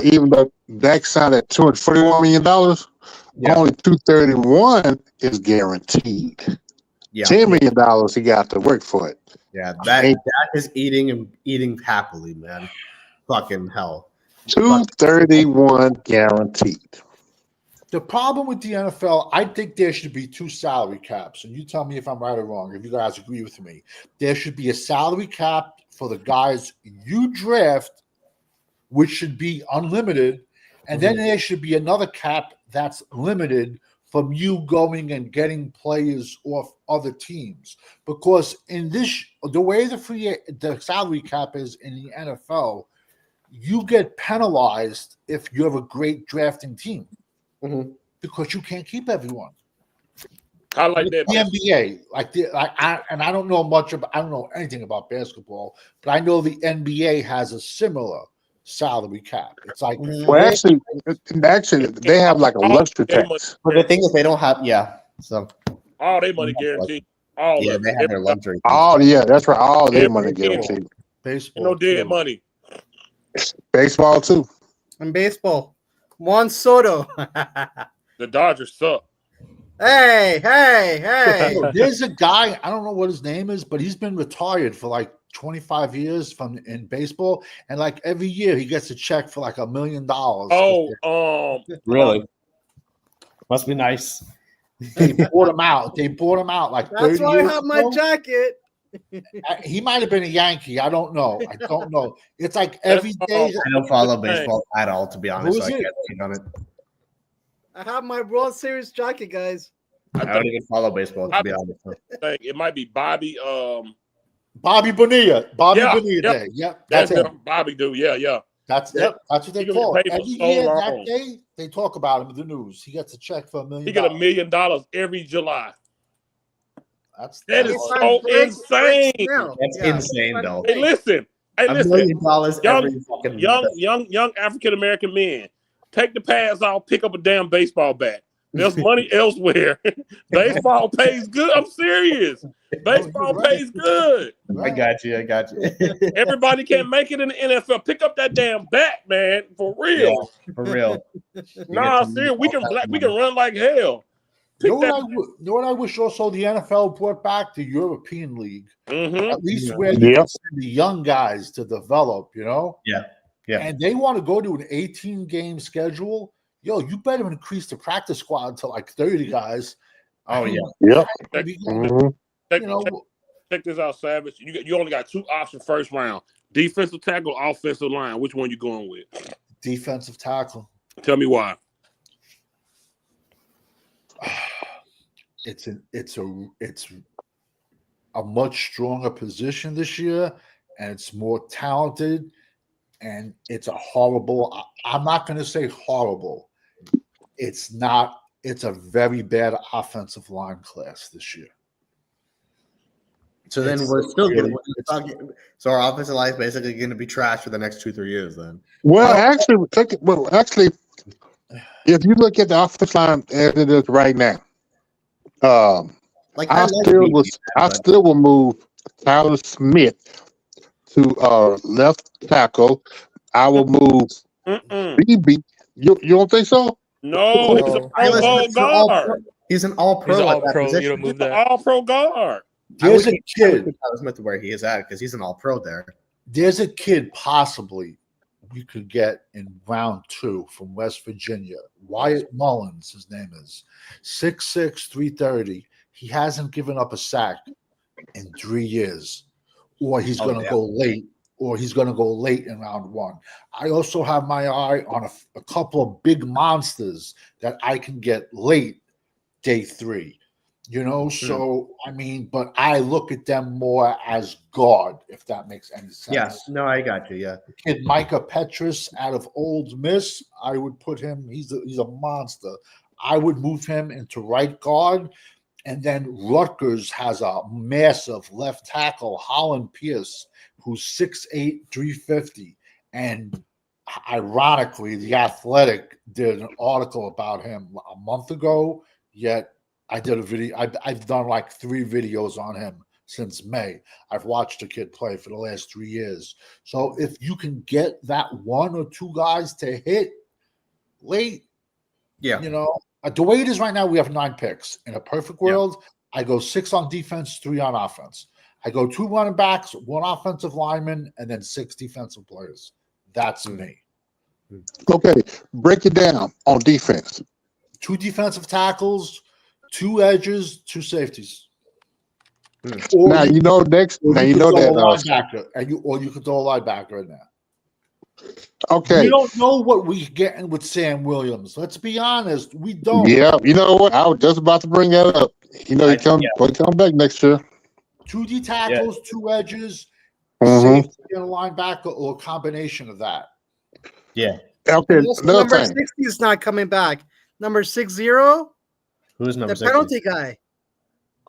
even though Dak signed at $241 million, only 231 is guaranteed. Yeah, $10 million he got to work for it. yeah. That is eating happily, man. Fucking hell. 231 guaranteed. The problem with the NFL, I think there should be 2 salary caps, and you tell me if I'm right or wrong. If you guys agree with me, there should be a salary cap for the guys you draft, which should be unlimited, and then there should be another cap that's limited from you going and getting players off other teams. Because in the way the salary cap is in the NFL, you get penalized if you have a great drafting team. Because you can't keep everyone. I like that. The NBA, I don't know I don't know anything about basketball, but I know the NBA has a similar salary cap. It's like, Well, actually, they have like a luxury tax. But the thing is, they don't have. So all their money guaranteed. All yeah, of they it. have their luxury. Oh, yeah, that's right. All their money Every guaranteed. baseball. No dead too. money. Baseball too. In baseball, Juan Soto. The Dodgers suck. Hey, hey, hey. There's a guy, I don't know what his name is, but he's been retired for like 25 years in baseball, and like every year he gets a check for like $1 million. Oh, Really? Must be nice. They bought him out. They bought him out like 30 That's why I years have my ago. jacket. He might have been a Yankee. I don't know. It's like every day. I don't follow baseball at all, to be honest. Who So is I it? can't speak on it. I have my World Series jacket, guys. I don't even follow baseball, to be honest. think it might be Bobby. Bobby Bonilla. Bobby Yeah, Bonilla yeah. Day. Yep. That's That's it. him. Bobby do. Yeah. That's what they He gonna call get it. paid for Every so year long. that day, they talk about him in the news. He gets a check for $1 million. He get $1 million every July. That is He so signed Blake insane. Snell. That's Yeah. insane, though. Hey, listen. Hey, $1 listen. million Young- every fucking Young African American men, take the pads off, pick up a damn baseball bat. There's money elsewhere. Baseball pays good. I'm serious. Baseball pays good. I got you. Everybody can't make it in the NFL. Pick up that damn bat, man. For real. For real. Nah, serious. We can run like hell. You know what I wish also the NFL brought back? The European League. Mm-hmm. At least where you Yep. can send the young guys to develop, Yeah. And they want to go to an 18-game schedule. Yo, you better increase the practice squad to like 30 guys. Oh, yeah. Yep. Maybe, Mhm. Check this out, Savage. You only got 2 options first round: defensive tackle, offensive line. Which one you going with? defensive tackle. Tell me why. It's a much stronger position this year, and it's more talented, and it's a horrible. I'm not going to say horrible. It's not. It's a very bad offensive line class this year. So then It's we're still really- getting. So our offensive line is basically going to be trash for the next 2-3 years. Then. Well, actually, if you look at the offensive line as it is right now, Like I like still will move Tyler Smith to left tackle. I will move Mm-mm. BB. You don't think so? No, he's a No. Pro Bowl guard. He's an all-pro. He's an at that all-pro. You position. don't move He's an that. all-pro guard. There's a I would kid. keep Tyler Smith where he is at because he's an all-pro there. There's a kid possibly we could get in round 2 from West Virginia. Wyatt Mullins, his name is 6'6", 330. He hasn't given up a sack in 3 years, or he's Oh, going to yeah. go late, or he's going to go late in round 1. I also have my eye on a couple of big monsters that I can get late day 3. So I mean, but I look at them more as guard, if that makes any sense. Yeah, no, I got you. Yeah, Kid Micah Petrus out of Old Miss, I would put him. He's a monster. I would move him into right guard, and then Rutgers has a massive left tackle, Holland Pierce, who's 6'8", 350, and ironically, The Athletic did an article about him a month ago. Yet I did a video. I've done like 3 videos on him since May. I've watched the kid play for the last 3 years. So if you can get that 1 or 2 guys to hit late, Yeah. you know, the way it is right now, we have 9 picks. In a perfect world, I go 6 on defense, 3 on offense. I go 2 running backs, 1 offensive lineman, and then 6 defensive players. That's me. Okay, break it down on defense. 2 defensive tackles, 2 edges, 2 safeties. Now you know next. Now you know that. linebacker, and you could throw a linebacker in there. Okay. We don't know what we're getting with Sam Williams. Let's be honest. We don't. Yeah, you know what? I was just about to bring that up. You know, he come back next year. 2 D tackles, 2 edges, Mhm. safety, and a linebacker, or a combination of that. Yeah. Okay, Also, another number thing. 60 is not coming back. Number 60, Who's number the 60? penalty guy.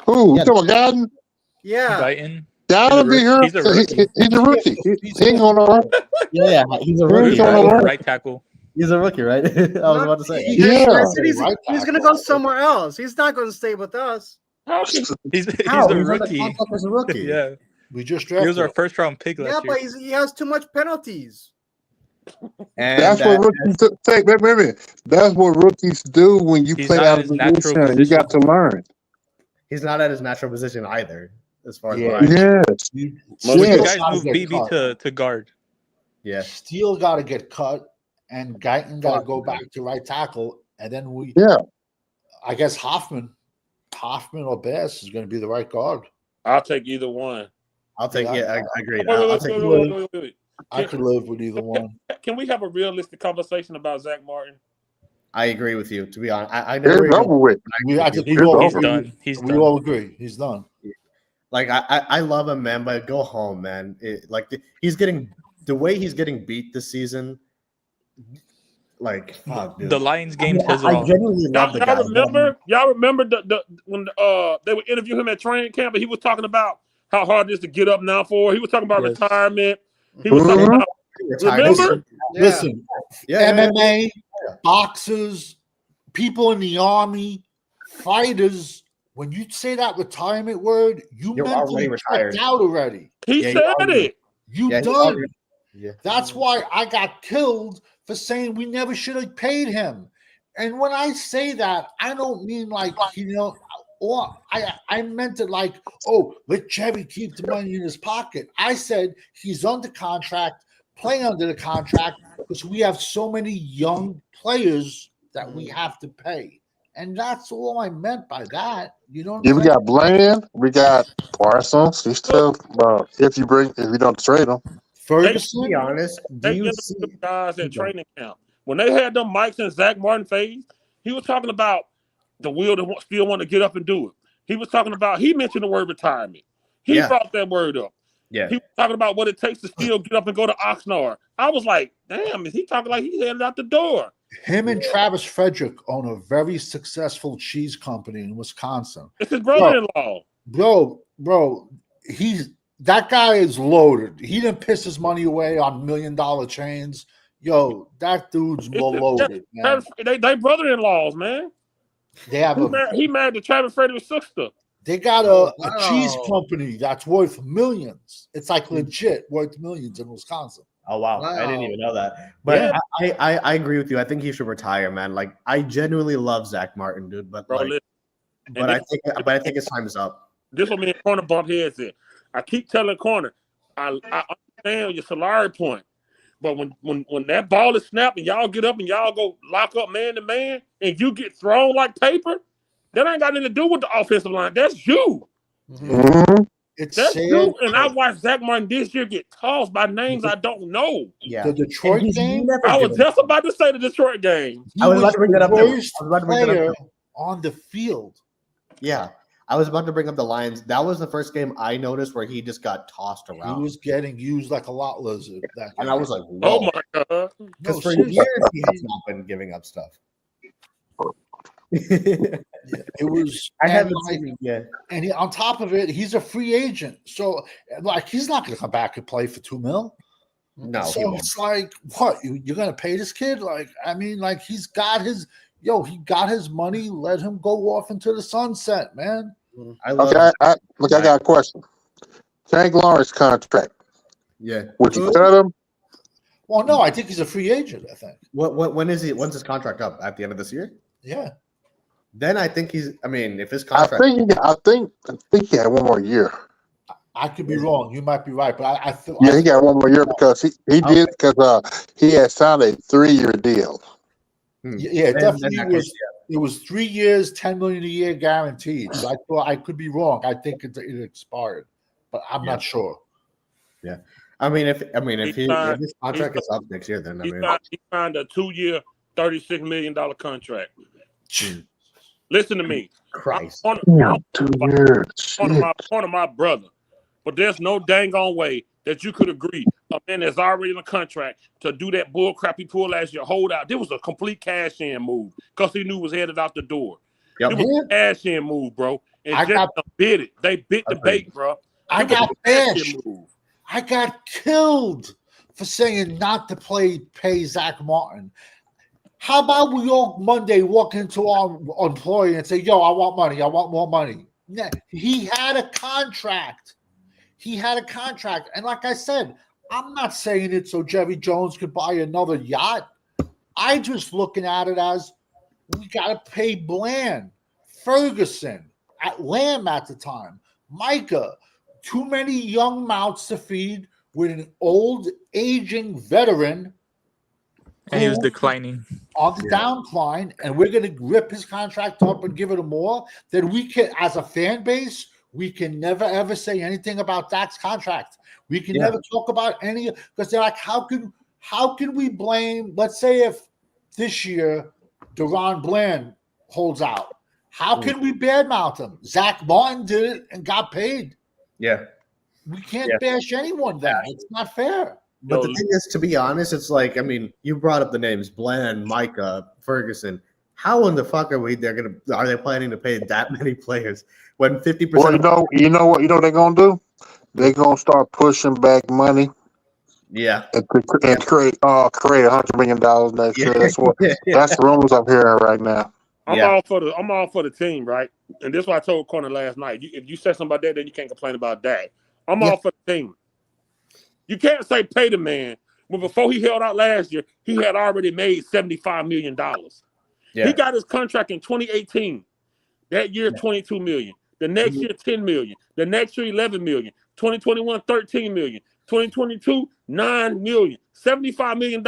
Who? Yeah. You talking about Guyton? Yeah. Guyton. Guyton be here. He's a rookie. He's a rookie. He ain't gonna run. Yeah, he's a Who's rookie. gonna Right? run? Right tackle. He's a rookie, right? I was about to say. Yeah. He's Right going to tackle. go somewhere else. He's not going to stay with us. How can He's How? a He's on the rookie. contract as a rookie. Yeah. We just He was drafted our him. first round pick last Yeah, year. but he has too much penalties. And That's what rookies take. Wait a minute. That's what rookies do when you He's play not out in of his natural position. You got to learn. he's not at his natural position either, as far as Yeah. what I know. Yes. Most of Yeah. you guys moved BB to guard. Yeah. Steele got to get cut, and Guyton got to go back to right tackle, and then Yeah. I guess Hoffman or Bass is going to be the right guard. I'll take either one. I'll take I agree. Wait, I'll wait, take wait. I could live with either one. Can we have a realistic conversation about Zach Martin? I agree with you, to be honest. I It's never over with. I think He's, we all he's agree. done. He's We done. all agree. He's done. like I love him, man, but go home, man. He's getting the way he's getting beat this season. Like fuck, dude. The Lions game says it I all. genuinely love the guy. Y'all remember the when they would interview him at training camp, and he was talking about how hard it is to get up now for. He was talking about Yes. retirement. He was talking about remember? Listen, Yeah, MMA, boxers, people in the army, fighters. When you say that retirement word, you You're mentally already retired. checked out already. He Yeah, said it. You Yeah, he's done. already- yeah. That's why I got killed for saying we never should have paid him. And when I say that, I don't mean like, or I meant it like, oh, let Chevy keep the money in his pocket. I said he's under contract, play under the contract, because we have so many young players that we have to pay. And that's all I meant by that. You know what Yeah, I'm we saying? got Bland. We got Parsons. He's still if you don't trade him. To Ferguson. be honest, do They you interviewed see? the guys at training camp. When they had them Mikes and Zach Martin phase, he was talking about the will to still want to get up and do it. He was talking about, he mentioned the word retirement. He Yeah. brought that word up. Yeah. He was talking about what it takes to still get up and go to Oxnard. I was like, damn, is he talking like he's headed out the door? Him and Travis Frederick own a very successful cheese company in Wisconsin. It's his brother-in-law. Bro, that guy is loaded. He didn't piss his money away on $1 million chains. Yo, that dude's loaded, man. They brother-in-laws, man. They have He married to Travis Frederick's sister. they got a Wow. cheese company that's worth millions. It's like legit worth millions in Wisconsin. Oh wow. I didn't Wow. even know that. But Yeah. I agree with you. I think he should retire, man. Like I genuinely love Zach Martin, dude. But Bro, like, listen, but I think his time is up. this what me and Corner bump heads in. I keep telling Corner, I understand your salary point, but when that ball is snapped and y'all get up and y'all go lock up man to man and you get thrown like paper, that ain't got nothing to do with the offensive line. That's you. Mm-hmm. It's That's sad. you. And I watched Zach Martin this year get tossed by names I don't know. Yeah. The Detroit game. I was just about to say the Detroit game. He I was about to bring that up the too. I worst was about to bring that up player too. on the field. Yeah. I was about to bring up the Lions. That was the first game I noticed where he just got tossed He around. was getting used like a lot lizard. And I was like, Oh whoa. my God. Because for seriously. years he has not been giving up stuff. It was. I and haven't like, seen it yet. and he, on top of it, he's a free agent. So, like, he's not going to come back and play for $2 million. No, he So won't. it's like, what? You're going to pay this kid? Like, I mean, like, he's got his, yo, he got his money. Let him go off into the sunset, man. I love. Okay, I got a question. Tank Lawrence contract. Yeah. Would you cut him? Well, no, I think he's a free agent. I think. When is he? When's his contract up? At the end of this year? Yeah. Then I think he's. I mean, if his I contract. think he had one more year. I could be wrong. You might be right, but I feel. Yeah, he got one more year because he did because he had signed a 3-year deal. Yeah, it definitely was. It was 3 years, $10 million a year guaranteed. So I thought I could be wrong. I think it expired, but I'm not sure. Yeah, I mean, if signed- his contract is up next year, then I mean, He signed a 2-year, $36 million contract. Listen to me. Christ. I'm 2 years. one of my brother, but there's no dang on way that you could agree a man that's already in a contract to do that bull crap he pulled last year, hold out. There was a complete cash in move because he knew it was headed out the door. Yep. It was a cash in move, bro. And I Jets bit it. They bit the bait, bro. I It was got a cash-in bashed. move. I got killed for saying not to pay Zach Martin. How about we all Monday walk into our employee and say, yo, I want money. I want more money. Yeah, he had a contract. And like I said, I'm not saying it so Jerry Jones could buy another yacht. I just looking at it as we got to pay Bland, Ferguson, at Lamb at the time, Micah. Too many young mouths to feed with an old, aging veteran. And he was who- declining. on the downcline, and we're going to rip his contract up and give it him more, then we can, as a fan base, we can never ever say anything about Dak's contract. We can never talk about any because they're like, how can we blame? Let's say if this year Deron Bland holds out, how can we badmouth him? Zach Martin did it and got paid. Yeah. We can't bash anyone then. It's not fair. But the thing is, to be honest, it's like, I mean, you brought up the names Bland, Micah, Ferguson. How in the fuck are they planning to pay that many players when 50%? Well, you know what they're gonna do? They're gonna start pushing back money Yeah. and create $100 million next year. That's what that's rumors I'm hearing right now. I'm all for the team, right? And this is what I told Corner last night. If you say something about that, then you can't complain about that. I'm all for the team. You can't say pay the man when before he held out last year, he had already made $75 million. Yeah. He got his contract in 2018. That year, $22 million. The next year, $10 million. The next year, $11 million. 2021, $13 million. 2022, $9 million. $75 million.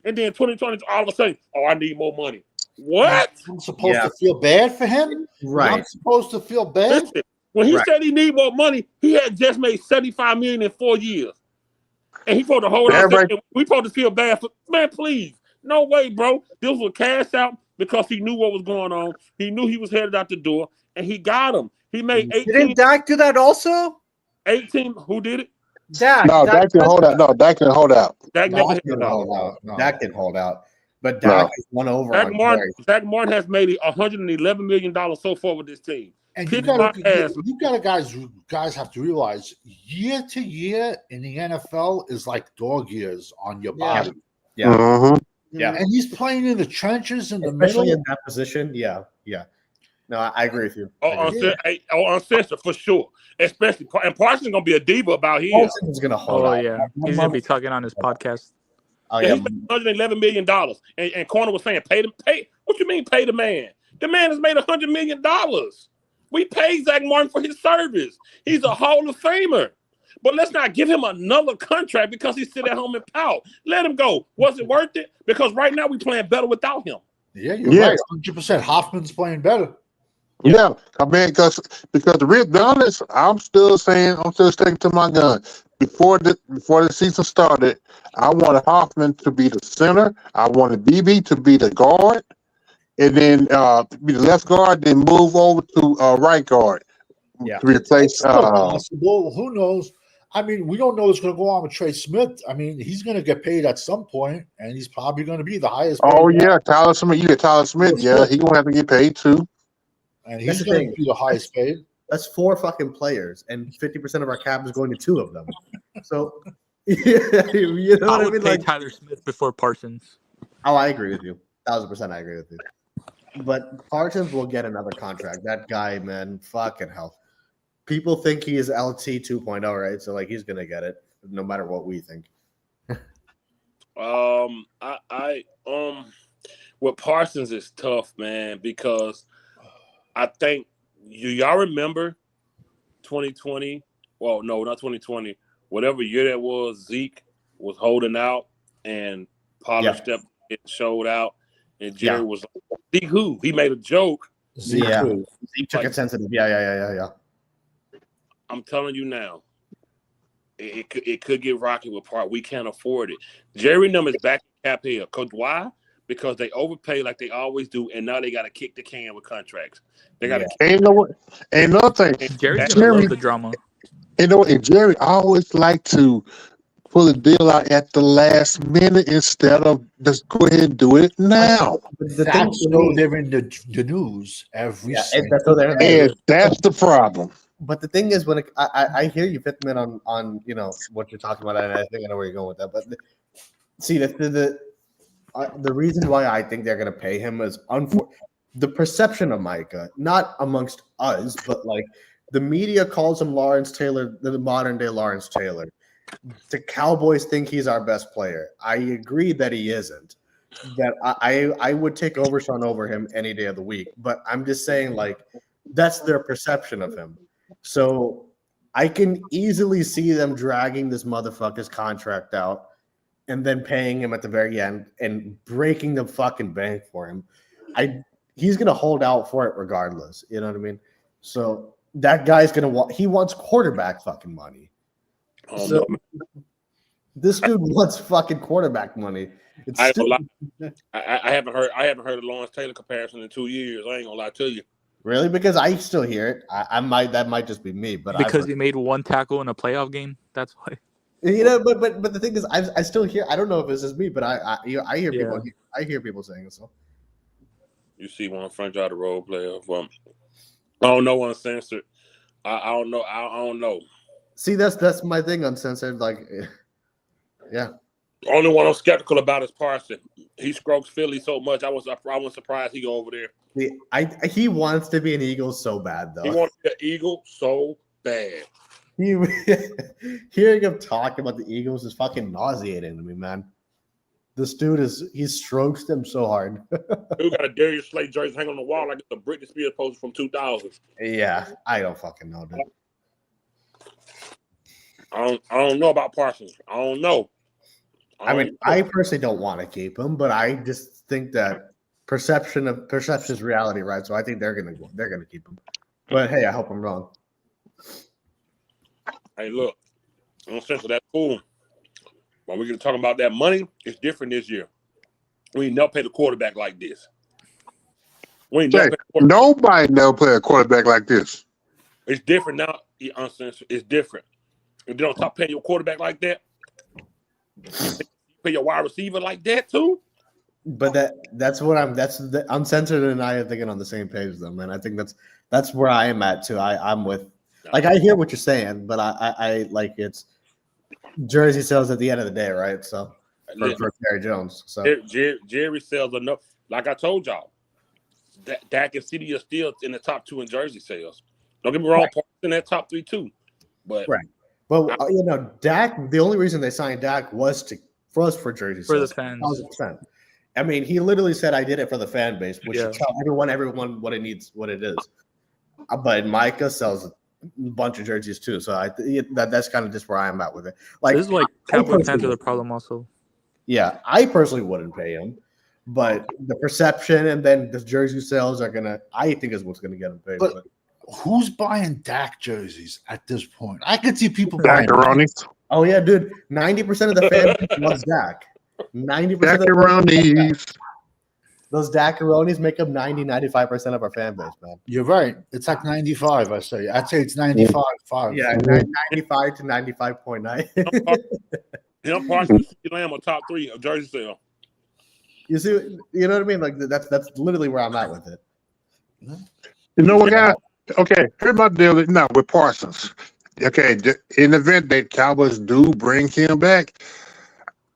And then 2020, all of a sudden, I need more money. What? I'm supposed to feel bad for him? Right. I'm supposed to feel bad? Listen, when he said he need more money, he had just made $75 million in 4 years. And he supposed to hold on. We supposed to feel bad for man, please. No way, bro. This was cash out because he knew what was going on. He knew he was headed out the door, and he got him. He made 18. Didn't Dak do that also? 18. Who did it? Dak. No, Dak didn't hold out. No, Dak didn't hold out. Dak never hit didn't out. hold out. No. Dak didn't hold out. But Dak is one over. Zach Martin has made $111 million so far with this team. And Kick you my ass. guys have to realize year to year in the NFL is like dog years on your body. Yeah. Mm-hmm. Yeah. And he's playing in the trenches in the Especially middle. in that position. Yeah. Yeah. No, I agree with you. On Cesar, for sure. Especially, and Parsons is going to be a diva about him. Parsons is going to hold out. Yeah. He's going to be talking on his podcast. Oh, Yeah, yeah. he's made $111 million. And Corner was saying, pay. What you mean pay the man? The man has made $100 million. We paid Zach Martin for his service. He's a Hall of Famer. But let's not give him another contract because he sit at home and pout. Let him go. Was it worth it? Because right now we're playing better without him. Yeah, you're right. 100%. Hoffman's playing better. Yeah, I mean, because to be honest, I'm still sticking to my gun. Before the season started, I wanted Hoffman to be the center. I wanted BB to be the guard, and then be the left guard. Then move over to right guard to replace. Possible. Who knows? I mean, we don't know what's going to go on with Trey Smith. I mean, he's going to get paid at some point, and he's probably going to be the highest. Oh yeah, Tyler Smith. You get Tyler Smith. Yeah, he's going to have to get paid too. And he's going to be the highest paid. That's 4 fucking players, and 50% of our cap is going to 2 of them. So, you know I what I would mean? pay Like, Tyler Smith before Parsons. I agree with you. 1,000%, I agree with you. But Parsons will get another contract. That guy, man, fucking hell. People think he is LT 2.0, right? So like he's gonna get it no matter what we think. With Parsons is tough, man, because I think y'all remember 2020. Well, no, not 2020. Whatever year that was, Zeke was holding out and Pollard stepped in, showed out, and Jerry was like, Zeke who? He made a joke. Zeke Yeah. too. Zeke took it sensitive. Yeah. I'm telling you now, it could get rocky with Part. We can't afford it. Jerry and them is back in cap here. Cause why? Because they overpay like they always do, and now they got to kick the can with contracts. They got to. And you know what? And another thing, Jerry's gonna love the drama. you know, and Jerry always like to pull a deal out at the last minute instead of just go ahead and do it now. The That's so they're in the news every single that's so they're And that's the problem. But the thing is, when I hear you, Pittman, on what you're talking about, and I think I know where you're going with that. But see, the reason why I think they're going to pay him is the perception of Micah, not amongst us, but like the media calls him Lawrence Taylor, the modern day Lawrence Taylor. The Cowboys think he's our best player. I agree that he isn't. That I would take Overshawn over him any day of the week. But I'm just saying, like, that's their perception of him. So I can easily see them dragging this motherfucker's contract out and then paying him at the very end and breaking the fucking bank for him. He's gonna hold out for it regardless. You know what I mean? So that guy's gonna he wants quarterback fucking money. So this dude wants fucking quarterback money. I haven't heard a Lawrence Taylor comparison in 2 years. I ain't gonna lie to you. Really? Because I still hear it. That might just be me, but Because he made one tackle in a playoff game. That's why. But the thing is, I still hear. I don't know if it's just me, but I hear people. I hear people saying it. So you see one French out of role player from. I don't know uncensored. I don't know. I don't know. See, that's my thing, uncensored. Like, yeah. The only one I'm skeptical about is Parson. He strokes Philly so much. I was surprised he go over there. He wants to be an Eagle so bad, though. He wants to be an Eagle so bad. Hearing him talk about the Eagles is fucking nauseating to me, man. This dude he strokes them so hard. Dude got a Darius Slay jersey hanging on the wall like it's a Britney Spears poster from 2000. Yeah, I don't fucking know, dude. I don't know about Parsons. I don't know. I personally don't want to keep him, but I just think that perception is reality, right? So I think they're gonna keep him. But hey, I hope I'm wrong. Hey, look, I don't sense that's cool. When we're gonna talk about that money, it's different this year. We ain't never paid a quarterback like this. Nobody never played a quarterback like this. It's different now. It's different. If they don't stop paying your quarterback like that, pay your wide receiver like that too. But that's the uncensored and I are thinking on the same page though, man. I think that's where I am at too. I'm with, like, I hear what you're saying, but I like, it's jersey sales at the end of the day, right? So for Jerry Jones, so Jerry sells enough. Like I told y'all, Dak and CD are still in the top 2 in jersey sales. Don't get me wrong, Parks in that top 3 too. But right. Well, Dak. The only reason they signed Dak was for jersey for sales, the fans. 1,000%. I mean, he literally said, "I did it for the fan base," which should tell everyone what it needs, what it is. But Micah sells a bunch of jerseys too, so that's kind of just where I am at with it. Like, this is like Cowboy fans are the problem also. Yeah, I personally wouldn't pay him, but the perception and then the jersey sales I think is what's gonna get him paid. But who's buying Dak jerseys at this point? I could see people buying. Dackaronis. Oh yeah, dude. 90% of the fan base loves Dak. 90% Dackaronis. Those Dackaronis make up 95% of our fan base, man. You're right. It's like 95. I'd say it's 95.5. Yeah, 95 to 95.9. him, Parsons, and Lamb are top 3 of jersey sale. You see, you know what I mean? Like that's literally where I'm at with it. You know what, guys? Okay, here's my deal now with Parsons. Okay, in the event that Cowboys do bring him back,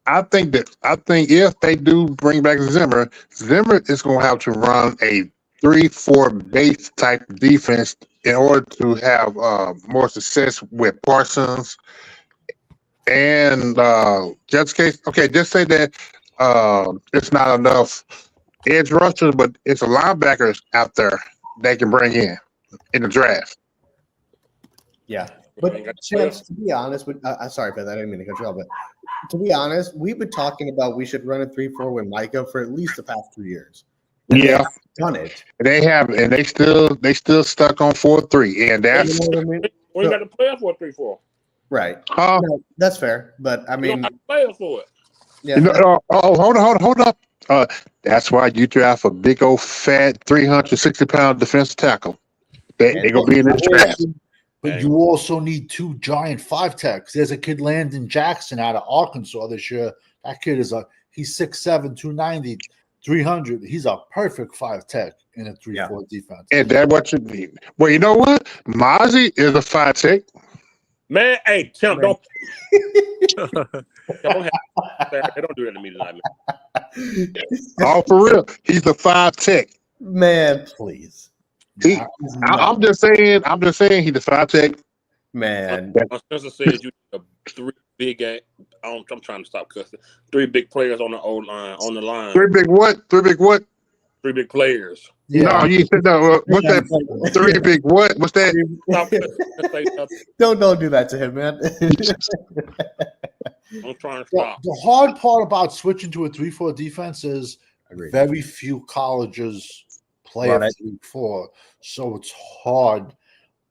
I think if they do bring back Zimmer is going to have to run a 3-4 base type defense in order to have more success with Parsons and just case. Okay, just say that it's not enough edge rushers, but it's a linebackers out there they can bring in the draft. Yeah, but Chance, to be honest, with sorry for that, I didn't mean to cut you off, but to be honest, we've been talking about we should run a 3-4 with Micah for at least the past 2 years. And they haven't done it. They have, and they still stuck on 4-3, and that's You know what I mean? We ain't got to play for a 3-4. Right. No, that's fair, but I We don't mean, have to play for it. yeah, you know, hold up. That's why you draft a big old fat 360-pound defensive tackle. They gonna be in this draft. But you also need 2 giant 5 techs. There's a kid, Landon Jackson, out of Arkansas this year. That kid he's 6'7", 290, 300. He's a perfect 5 tech in a 3-4 defense. And that's what you need. Well, you know what? Mozzie is a 5 tech. Man, hey, Tim, don't. Don't do that to me tonight, man. Oh, for real. He's a 5 tech. man, please, I'm just saying he's a 5 tech. man. Spencer said you have 3 big. I'm trying to stop cussing. 3 big players on the old line. On the line. 3 big what? 3 big what? 3 big players. No, you said no. What's that? 3 big what? What's that? Stop cussing. Don't do that to him, man. I'm trying to stop. The hard part about switching to a 3-4 defense is Agreed. very few colleges play a 3-4, so it's hard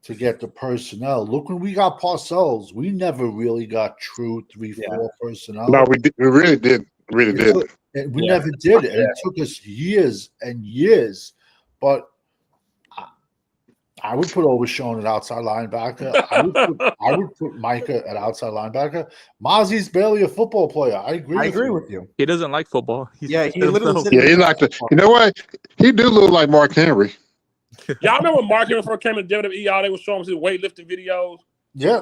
to get the personnel. Look, when we got Parcells, we never really got true 3-4 personnel. No, we really did. Really did. And we never did it. It took us years and years. But I would put Overshown at outside linebacker. I would put Micah at outside linebacker. Mozzie's barely a football player. I agree with you. He doesn't like football. He literally said Yeah, he like to. You know what? He do look like Mark Henry. Y'all remember when Mark Henry first came to WWE? Y'all they was showing his weightlifting videos. Yeah.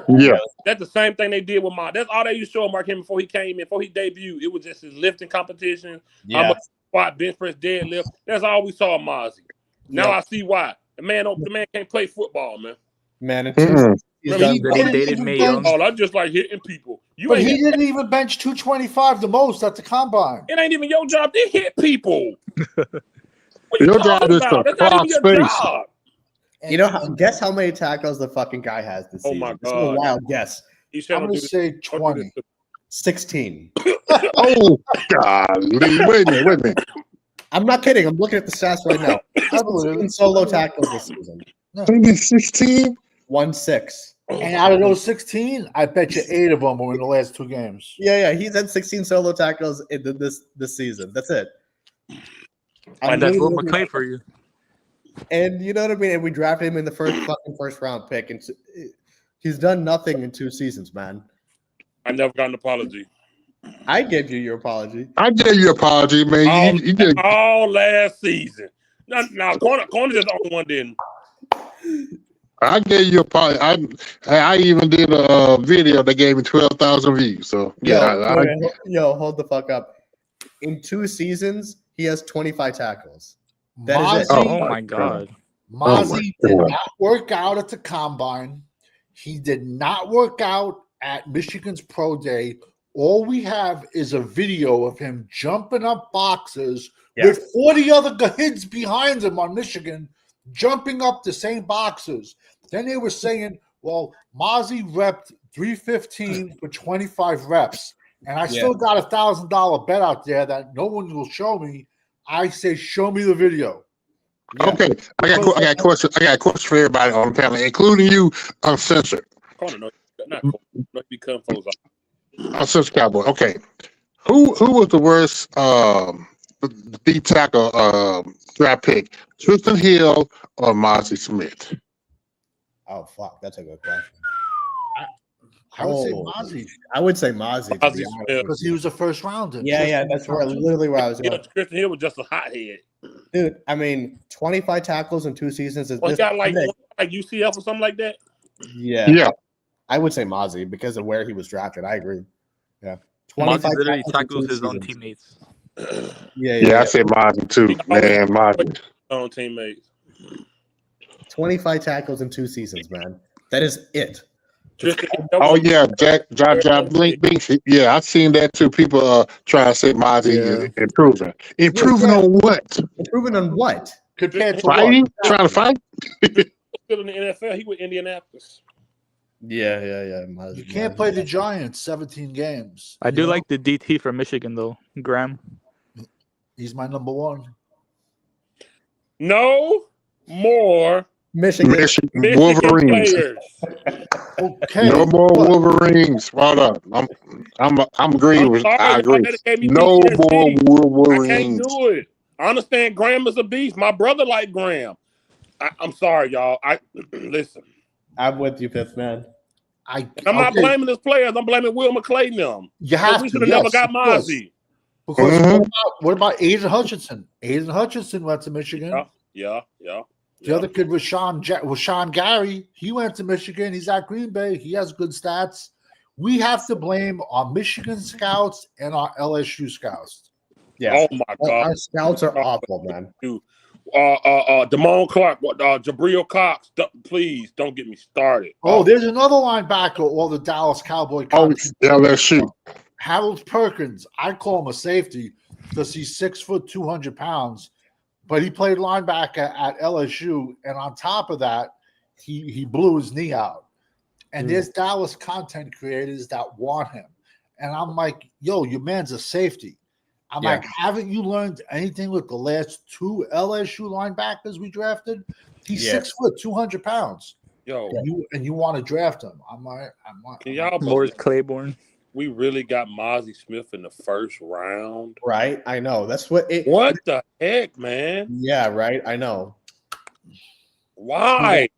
That's the same thing they did with Mark. That's all they used to show Mark Henry before he came in, before he debuted. It was just his lifting competition, how much squat, bench press, deadlift. That's all we saw of Mozzie. Now I see why. The man can't play football, man. Man, They dated Mae Young. Oh, I just like hitting people. But he didn't even bench 225 the most at the combine. It ain't even your job to hit people. What Your job is to That's not even your cross job. You know, guess how many tackles the fucking guy has this season? Oh, my This is a God. wild guess. I'm going to say 20. 16. Oh, golly. Wait a minute. I'm not kidding. I'm looking at the stats right now. 16 solo tackles this season. Maybe 16? 1-6. And out of those 16, I bet you 8 of them were in the last 2 games. Yeah. He's had 16 solo tackles in this season. That's it. And that's Will McClay for you. And you know what I mean? And we drafted him in the first round pick. And he's done nothing in 2 seasons, man. I never got an apology. I gave you your apology. I gave you an apology, man. You did. All last season. Now, Corner just the only one didn't. I gave you a apology. I even did a video that gave me 12,000 views. So, Yo, hold the fuck up. In 2 seasons, he has 25 tackles. That is it. Oh my God. Mozzie did not work out at the combine. He did not work out at Michigan's Pro Day. All we have is a video of him jumping up boxes with 40 other kids behind him on Michigan, jumping up the same boxes. Then they were saying, well, Mozzie repped 315 for 25 reps. And I still got a $1,000 bet out there that no one will show me. I say, show me the video. Okay, I got a question. I got a question for everybody on the panel, including you, uncensored. Corner, not become folks. Uncensored Cowboy. Okay, who was the worst D tackle draft pick? Tristan Hill or Mozzie Smith? Oh, fuck. That's a good question. I would say Mozzie. I would say Mozzie. Because he was a first rounder. Yeah. That's literally where I was going. Tristan Hill was just a hothead. Dude, I mean, 25 tackles in 2 seasons is He got like UCF or something like that. Yeah. I would say Mozzie because of where he was drafted. I agree. Yeah. Mozzie literally tackles in tackles 2 his own seasons. teammates. Yeah, I said Mozzie too. Man, Mozzie. On teammates. 25 tackles in 2 seasons, man. That is it. Tristan, Oh yeah, Jack Blink. Yeah, I've seen that too. People trying to say Mozzie improving. Improving Yeah. on what? Improving on what? Compared to Fighting? what? Trying to fight? still in the NFL. He with Indianapolis. Yeah. You can't play the Giants 17 games. I you do know? like the DT from Michigan though, Graham. He's my number one. No more Michigan. Michigan Wolverines. players. Okay. No more but Wolverines. Hold up. I'm agreeing I'm with. sorry, I y'all, agree. that gave me No PTSD. more I can't Wolverines. do it. I understand Graham is a beast. My brother like Graham. I'm sorry, y'all. I listen. I'm with you, Fifth Man. I'm not blaming his players. I'm blaming Will McClay and them. You have We to. should have Yes, never got of course. Mozzie. Because Mhm. what about Aiden Hutchinson? Aiden Hutchinson went to Michigan. Yeah. The other kid was Sean Gary. He went to Michigan. He's at Green Bay. He has good stats. We have to blame our Michigan scouts and our LSU scouts. Yeah. Oh my God. Our scouts are awful, man. Damone Clark, Jabril Cox. Please don't get me started. Oh, there's another linebacker, all the Dallas Cowboy Oh, cops. LSU. Harold Perkins. I call him a safety because he's 6 foot, 200 pounds, but he played linebacker at LSU. And on top of that, he blew his knee out. And there's Dallas content creators that want him. And I'm like, yo, your man's a safety. I'm like, haven't you learned anything with the last 2 LSU linebackers we drafted? He's 6 foot, 200 pounds. Yo, And you want to draft him? I'm like, can y'all Morris believe Claiborne. we really got Mozzie Smith in the first round? Right? I know. That's what it. What the heck, man? Yeah, right. I know. Why?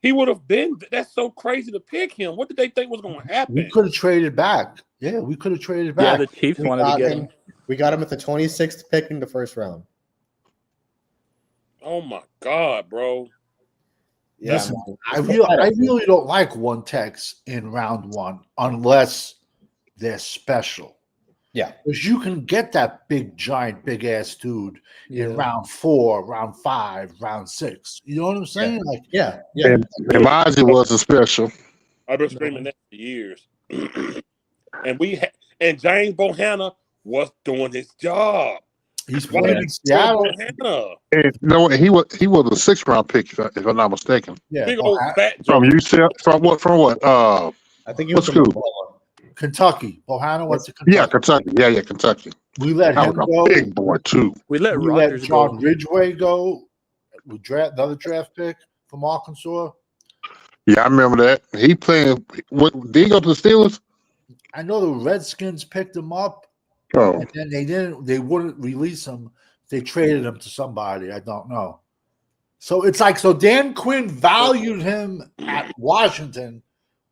He would have been. That's so crazy to pick him. What did they think was going to we happen? could have traded back. Yeah, we could have traded Yeah, back. the Chiefs wanted to get him. We got him at the 26th pick in the first round. Oh my God, bro. Yeah. Listen, I really don't like one techs in round 1 unless they're special. Yeah. Because you can get that big, giant, big ass dude Yeah. in round 4, round 5, round 6. You know what I'm saying? Like, Yeah. And Mozzie wasn't special. I've been screaming that for years. and James Bohanna was doing his job. he's Why playing did in he Seattle. Bohanna? And no, he was a 6th round pick, if I'm not mistaken. Yeah, Big old fat From joke. UCF. From what? I think he was What from school? Oklahoma. Kentucky. Bohanna went to Kentucky. Yeah, Kentucky. Yeah, Kentucky. We let That him was go. a big boy too. We let We let Rodgers John go. Ridgway go. We draft another draft pick from Arkansas. Yeah, I remember that. He playing. What did he go to the Steelers? I know the Redskins picked him up, Oh, and then they wouldn't release him. They traded him to somebody. I don't know. So it's like, so Dan Quinn valued him at Washington,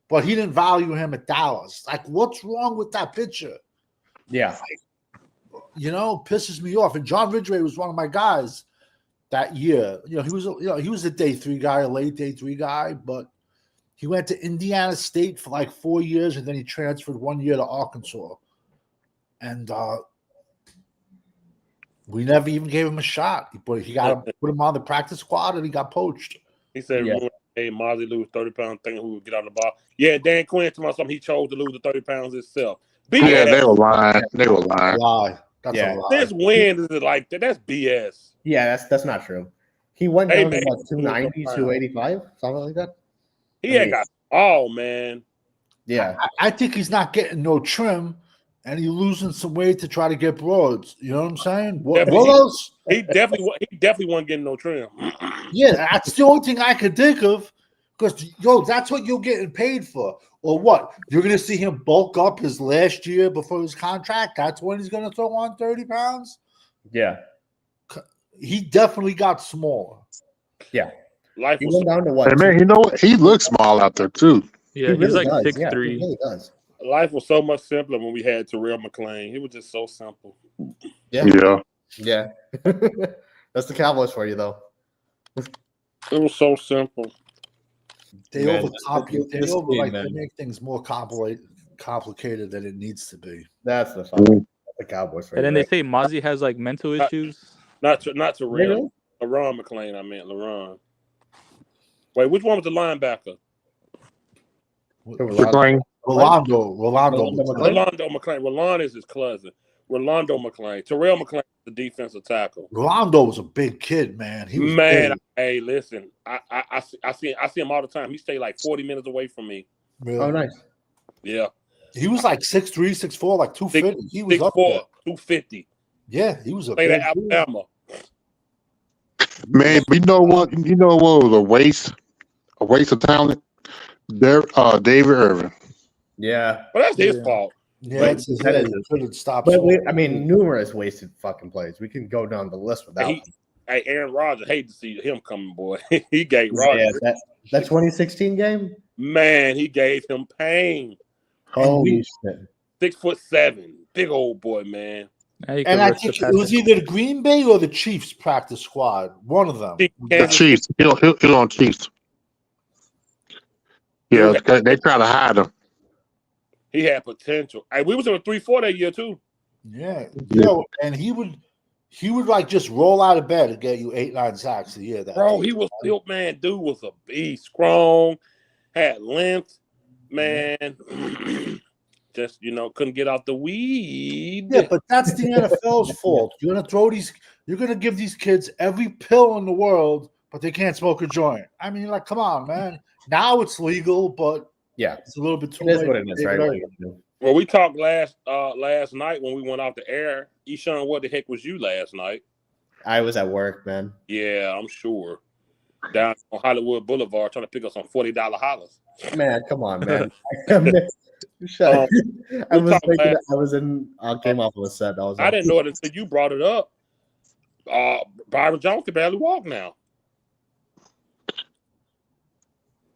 but he didn't value him at Dallas. Like, what's wrong with that picture? Yeah. You know, pisses me off. And John Ridgway was one of my guys that year. You know, he was a day 3 guy, a late day 3 guy, but he went to Indiana State for like 4 years, and then he transferred 1 year to Arkansas. And we never even gave him a shot. But he got put him on the practice squad, and he got poached. He said, Yeah. hey, Mozzie lose 30 pounds, thinking who would get out of the ball. Yeah, Dan Quinn told me something. He chose to lose the 30 pounds himself. yeah, BS. they were lying. They were lying. Lie. That's Yeah. a lie. This win is like that. That's BS. Yeah, that's not true. He went Hey, down to man. what, 290, 285, something like that. He ain't got all, man. Yeah. I think he's not getting no trim, and he's losing some weight to try to get broads. You know what I'm saying? What Definitely. else? He definitely wasn't getting no trim. Yeah, that's the only thing I could think of. Because, that's what you're getting paid for. Or what? You're going to see him bulk up his last year before his contract? That's when he's going to throw on 30 pounds? Yeah. He definitely got smaller. Life He was went down to what? Hey man, you know what? He looks small out there too. Yeah, He he's really like does. 6'3". Yeah, he really does. life was so much simpler when we had Terrell McClain. It was just so simple. Yeah. Yeah. Yeah. That's the Cowboys for you, though. It was so simple. They Man, overcomplicate. They this team, they man. make things more complicated. complicated than it needs to be. That's the fucking the Cowboys. For And then you, they say Mozzie has like mental issues. Not to Really? real. LaRon McClain, I meant LaRon. Wait, which one was the linebacker? McClain. Rolando Rolando McClain. Rolon is his cousin. Rolando McClain. Terrell McClain is the defensive tackle. Rolando was a big kid, man. He was Man, big. hey, listen, I see him all the time. He stayed like 40 minutes away from me. Really. Oh, nice. Yeah, He was like 6'3", 6'4", like 250. He was 6'4", up there. 250. Yeah, he was a Played big at dude. Alabama. Man, but you know what? You know what was a waste of talent? David Irvin. Yeah, Well, that's his Yeah. fault. Yeah, But it's his that head. is- He couldn't stop. but scoring. I mean, numerous wasted fucking plays. We can go down the list without. He- Hey, Aaron Rodgers, hate to see him coming, boy. He gave Rodgers, Yeah, that 2016 game. man, he gave him pain. Holy shit! 6'7", big old boy, man. Now you And can I rush the think it was passer. either the Green Bay or the Chiefs practice squad. One of them. The Kansas- Chiefs. He'll on Chiefs. Yeah, they try to hide him. He had potential. Hey, we was in a 3-4 that year too. Yeah, Yeah. yo, and he would like just roll out of bed and get you 8-9 sacks a year. That Bro, he was still, man, dude was a beast. Strong, had length, man. Just, couldn't get out the weed. Yeah, but that's the NFL's fault. You're gonna give these kids every pill in the world, but they can't smoke a joint. I mean, like, come on, man. Now it's legal, but Yeah, it's a little bit too it is late. what it is, right? What are you gonna do? Well, we talked last night when we went off the air. Eshaun, what the heck was you last night? I was at work, man. Yeah, I'm sure. Down on Hollywood Boulevard trying to pick up some $40 hollers. Man, come on, man. Shut up. I was talked thinking. last- I came off of a set. I was. I didn't know it until you brought it up. Byron Jones can barely walk now.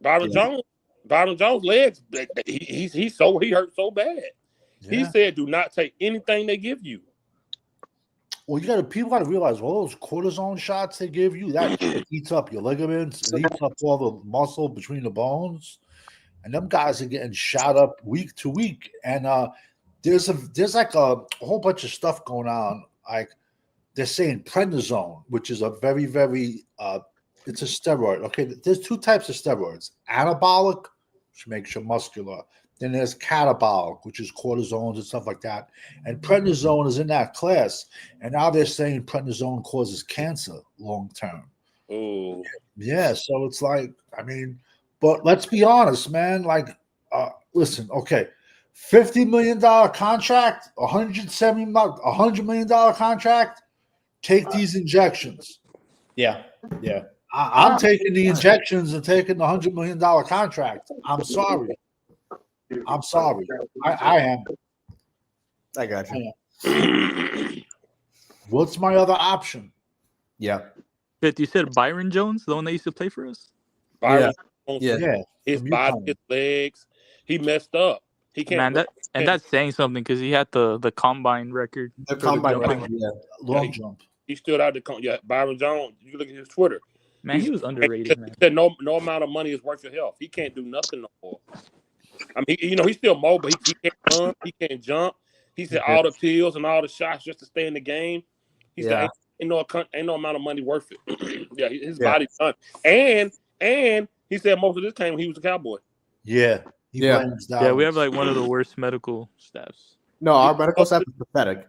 Byron Jones' legs, he hurt so bad. He Yeah. said, "Do not take anything they give you." Well, people got to realize all those cortisone shots they give you that shit eats up your ligaments, it eats up all the muscle between the bones, and them guys are getting shot up week to week. And there's like a whole bunch of stuff going on. Like they're saying prednisone, which is a very very it's a steroid. Okay, there's two types of steroids: anabolic, which makes you muscular. Then there's catabolic, which is cortisones and stuff like that. And prednisone is in that class. And now they're saying prednisone causes cancer long term. Oh, Yeah, so it's like, I mean, but let's be honest, man. Like, listen, okay, $50 million contract, $100 million contract. Take these injections. Yeah. I'm taking the injections and taking the $100 million contract. I'm sorry. I am. I got you. What's my other option? Yeah. Shit, you said Byron Jones, the one that used to play for us? Byron Jones, Yeah. Yeah, his from body, UConn. his legs, he messed up. He can't. Man, that's saying something because he had the combine record. The for combine jumping. record, yeah. long jump. He stood out Byron Jones. You can look at his Twitter. Man, he was underrated, man. He said no amount of money is worth your health. He can't do nothing no more. I mean, he's still mobile. He can't run. He can't jump. He said all the pills and all the shots just to stay in the game. He said ain't no amount of money worth it. Yeah, his body's done. And he said most of this came when he was a Cowboy. Yeah, he Yeah. blends down. Yeah, we have like one of the worst medical staffs. No, our medical staff is pathetic.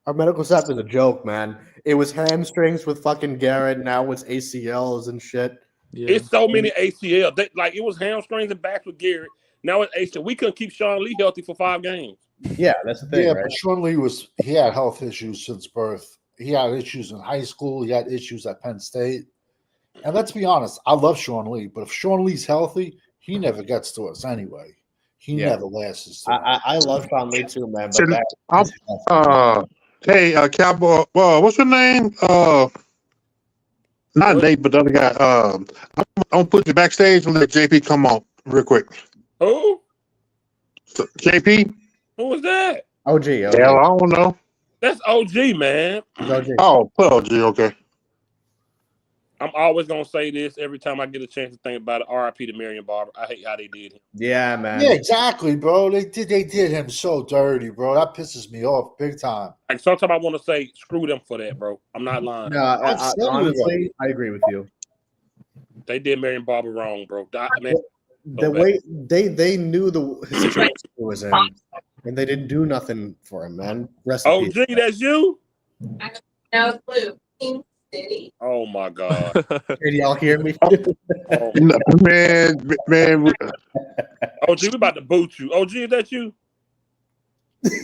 Our medical staff is a joke, man. It was hamstrings with fucking Garrett. Now it's ACLs and shit. Yeah. It's so many ACL. It was hamstrings and backs with Garrett. Now it's ACL. We couldn't keep Sean Lee healthy for 5 games. Yeah, that's the thing, Yeah, right? but Sean Lee he had health issues since birth. He had issues in high school. He had issues at Penn State. And let's be honest, I love Sean Lee, but if Sean Lee's healthy, he never gets to us anyway. He never lasts us. I love Sean Lee too, man. But So, that, Hey, Cowboy, what's your name? Not Nate, but the other guy. I'm gonna put you backstage and let JP come on real quick. Who? So, JP? Who was that? OG. Hell, I don't know. That's OG, man. OG. Oh, put OG, okay. I'm always gonna say this every time I get a chance to think about it. R.I.P. to Marion Barber. I hate how they did him. Yeah, man. Yeah, exactly, bro. They did him so dirty, bro. That pisses me off big time. Like sometimes I want to say, screw them for that, bro. I'm not lying. No, honestly, I agree with you. They did Marion Barber wrong, bro. Man, The way they knew the situation he was in, and they didn't do nothing for him, man. Rest in peace. OG, that's you? No clue. King City. Oh my God. Can y'all hear me? Oh, Man, OG, we about to boot you. OG, is that you?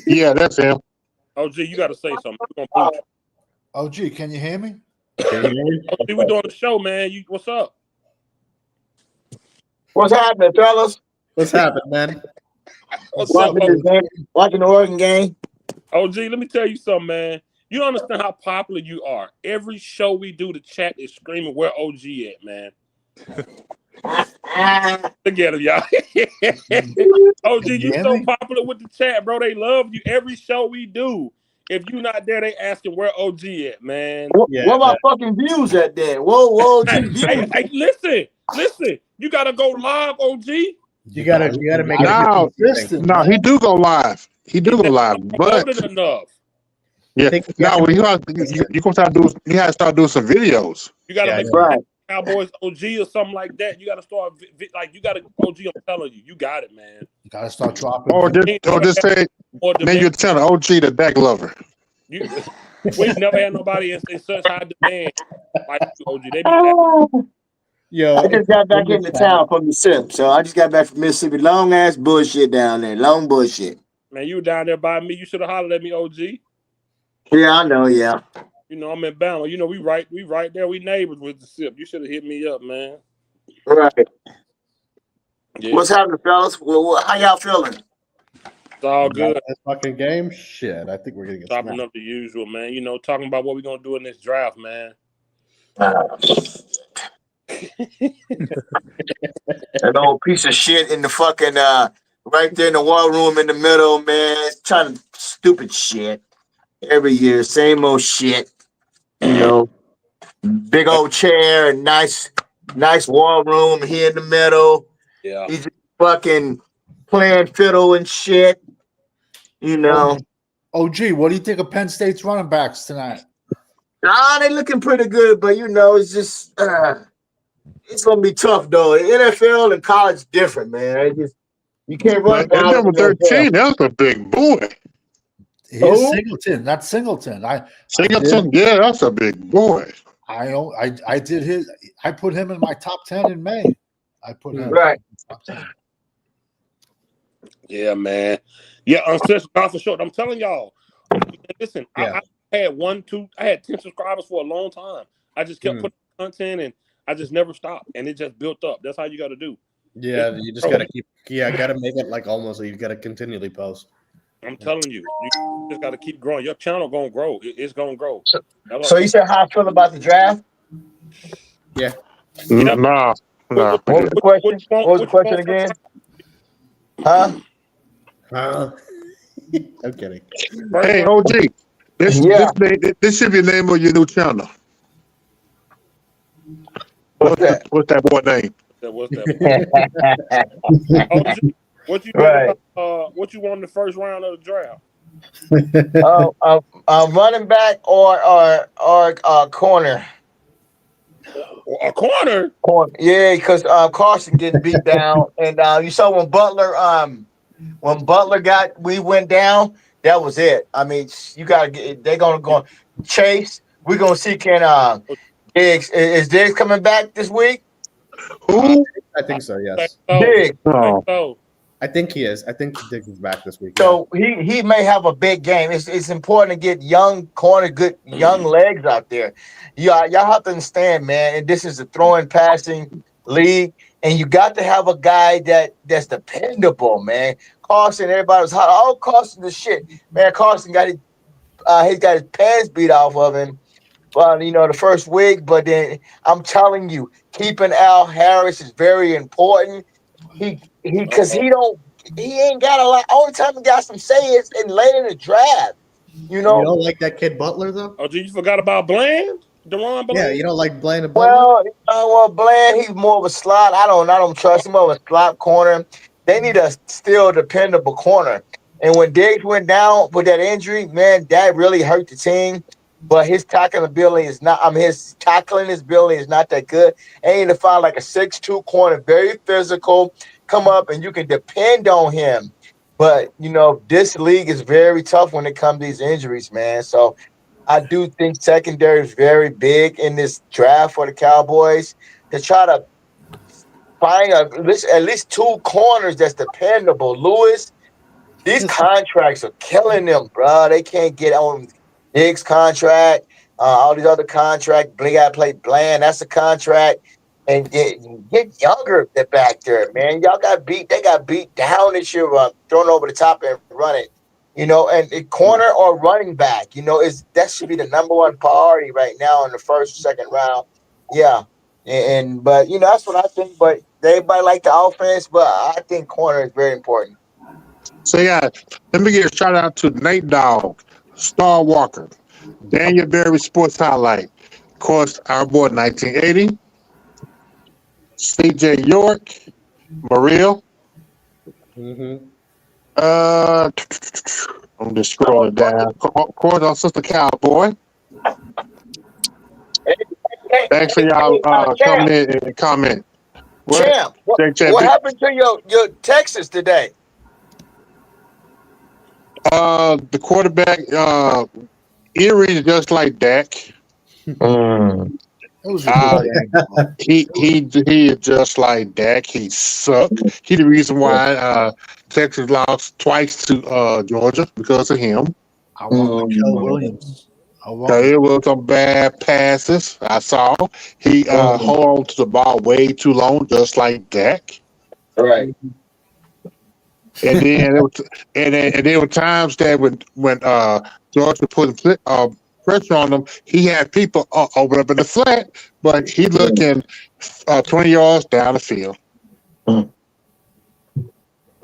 yeah, that's him. OG, you got to say something. We're gonna boot you. OG, can you hear me? OG, we doing the show, man. What's up? What's happening, fellas? What's happening, man? What's up, Watching this game, watching the Oregon game. OG, let me tell you something, man. You don't understand how popular you are. Every show we do, the chat is screaming, where OG at, man? Look at him, y'all. OG, you so popular with the chat, bro. They love you. Every show we do. If you not there, they asking where OG at, man. Where my fucking views at then? Whoa, views. Hey, listen. You gotta go live, OG. You gotta make No, it. no, he do go live. He do go live, but Promoted enough. yeah, no, you gonna start doing. You gotta start doing some videos. You gotta make right. Cowboys OG or something like that. You gotta start like you gotta OG. I'm telling you, you got it, man. You gotta start dropping. Or just say, man, you're telling OG the Dak lover. We never had nobody in such high demand like OG. They be Yo, I just got back into town from the SIP, so I just got back from Mississippi. Long ass bullshit down there. Long bullshit. man, you were down there by me. You should have hollered at me, OG. Yeah, I know. Yeah. You know, I'm in Bama. You know, we right there. We neighbors with the SIP. You should have hit me up, man. Right. Yeah. What's happening, fellas? Well, how y'all feeling? It's all good. This fucking game, shit. I think we're gonna get Topping smacked. up the usual, man. You know, talking about what we're gonna do in this draft, man. That old piece of shit in the fucking right there in the war room in the middle, man. It's trying to stupid shit every year, same old shit. You know, big old chair and nice war room here in the middle. Yeah. He's fucking playing fiddle and shit. You know, OG, what do you think of Penn State's running backs tonight? they looking pretty good, but you know, it's just it's gonna be tough though. The NFL and college different, man. You can't run. That number 13, that's a big boy. Here's Singleton. That's Singleton. Singleton, yeah, that's a big boy. I did his. I put him in my top 10 in May. I put him Right. in my top 10. Yeah, man. Yeah, Uncensored Golf for Short. I'm telling y'all. Listen, Yeah. I had 10 subscribers for a long time. I just kept putting content and I just never stopped. And it just built up. That's how you got to do. Yeah, you just gotta gotta make it like almost you gotta continually post. I'm telling you, you just got to keep growing. Your channel gonna grow. It's gonna grow. So you said how I feel about the draft? Yeah. Nah. What was the question? What was the question again? Huh? I'm kidding. Hey, OG, this should be the name of your new channel. What's that boy name? What's that? What you Right. What you won in the first round of the draft? Running back or corner. A corner. Yeah, because Carson getting beat down, and you saw when Butler we went down. That was it. I mean, you gotta get. They're gonna go Chase. We're gonna see can Diggs is Diggs coming back this week? Who? I think so. Yes, Diggs. Oh. I think he is. I think Diggs is back this week. So he may have a big game. It's important to get young corner, good young legs out there. Y'all have to understand, man. And this is a throwing, passing league, and you got to have a guy that's dependable, man. Carson, everybody was hot. Oh, Carson, the shit, man. Carson got he got his pants beat off of him. The first week, but then I'm telling you, keeping Al Harris is very important. He ain't got a lot. Only time he got some say is in late in the draft. You know. You don't like that kid Butler though? Oh, you forgot about Bland? Deron Bland? Yeah, you don't like Bland. Well, Bland, he's more of a slot. I don't trust him more of a slot corner. They need a still dependable corner. And when Diggs went down with that injury, man, that really hurt the team. But his tackling ability is not. His tackling ability is not that good. And you need to find like a 6'2" corner, very physical, come up and you can depend on him. But this league is very tough when it comes to these injuries, man. So I do think secondary is very big in this draft for the Cowboys to try to find at least 2 corners that's dependable. Lewis, these contracts are killing them, bro. They can't get on Diggs contract, all these other contracts. They got to play Bland. That's a contract. And get younger back there, man. Y'all got beat. They got beat down this year, thrown over the top and running. And a corner or running back, that should be the number one priority right now in the first or second round. Yeah. But that's what I think. But everybody like the offense, but I think corner is very important. So yeah, let me give a shout out to Nate Dogg, Star Walker, Daniel Berry Sports Highlight, of course, our boy 1980, CJ York, Mariel. Mm-hmm. I'm just scrolling down. Of course, our sister Cowboy. Thanks for y'all coming in and comment. Champ, what happened to your Texas today? The quarterback, Erie is just like Dak. It was a good game. He is just like Dak. He sucked. He the reason why Texas lost twice to Georgia because of him. I want Mikael Williams. It was some bad passes. I saw he hold on to the ball way too long, just like Dak. Right. And then there were times that when Georgia put pressure on him, he had people over up in the flat, but he looking 20 yards down the field,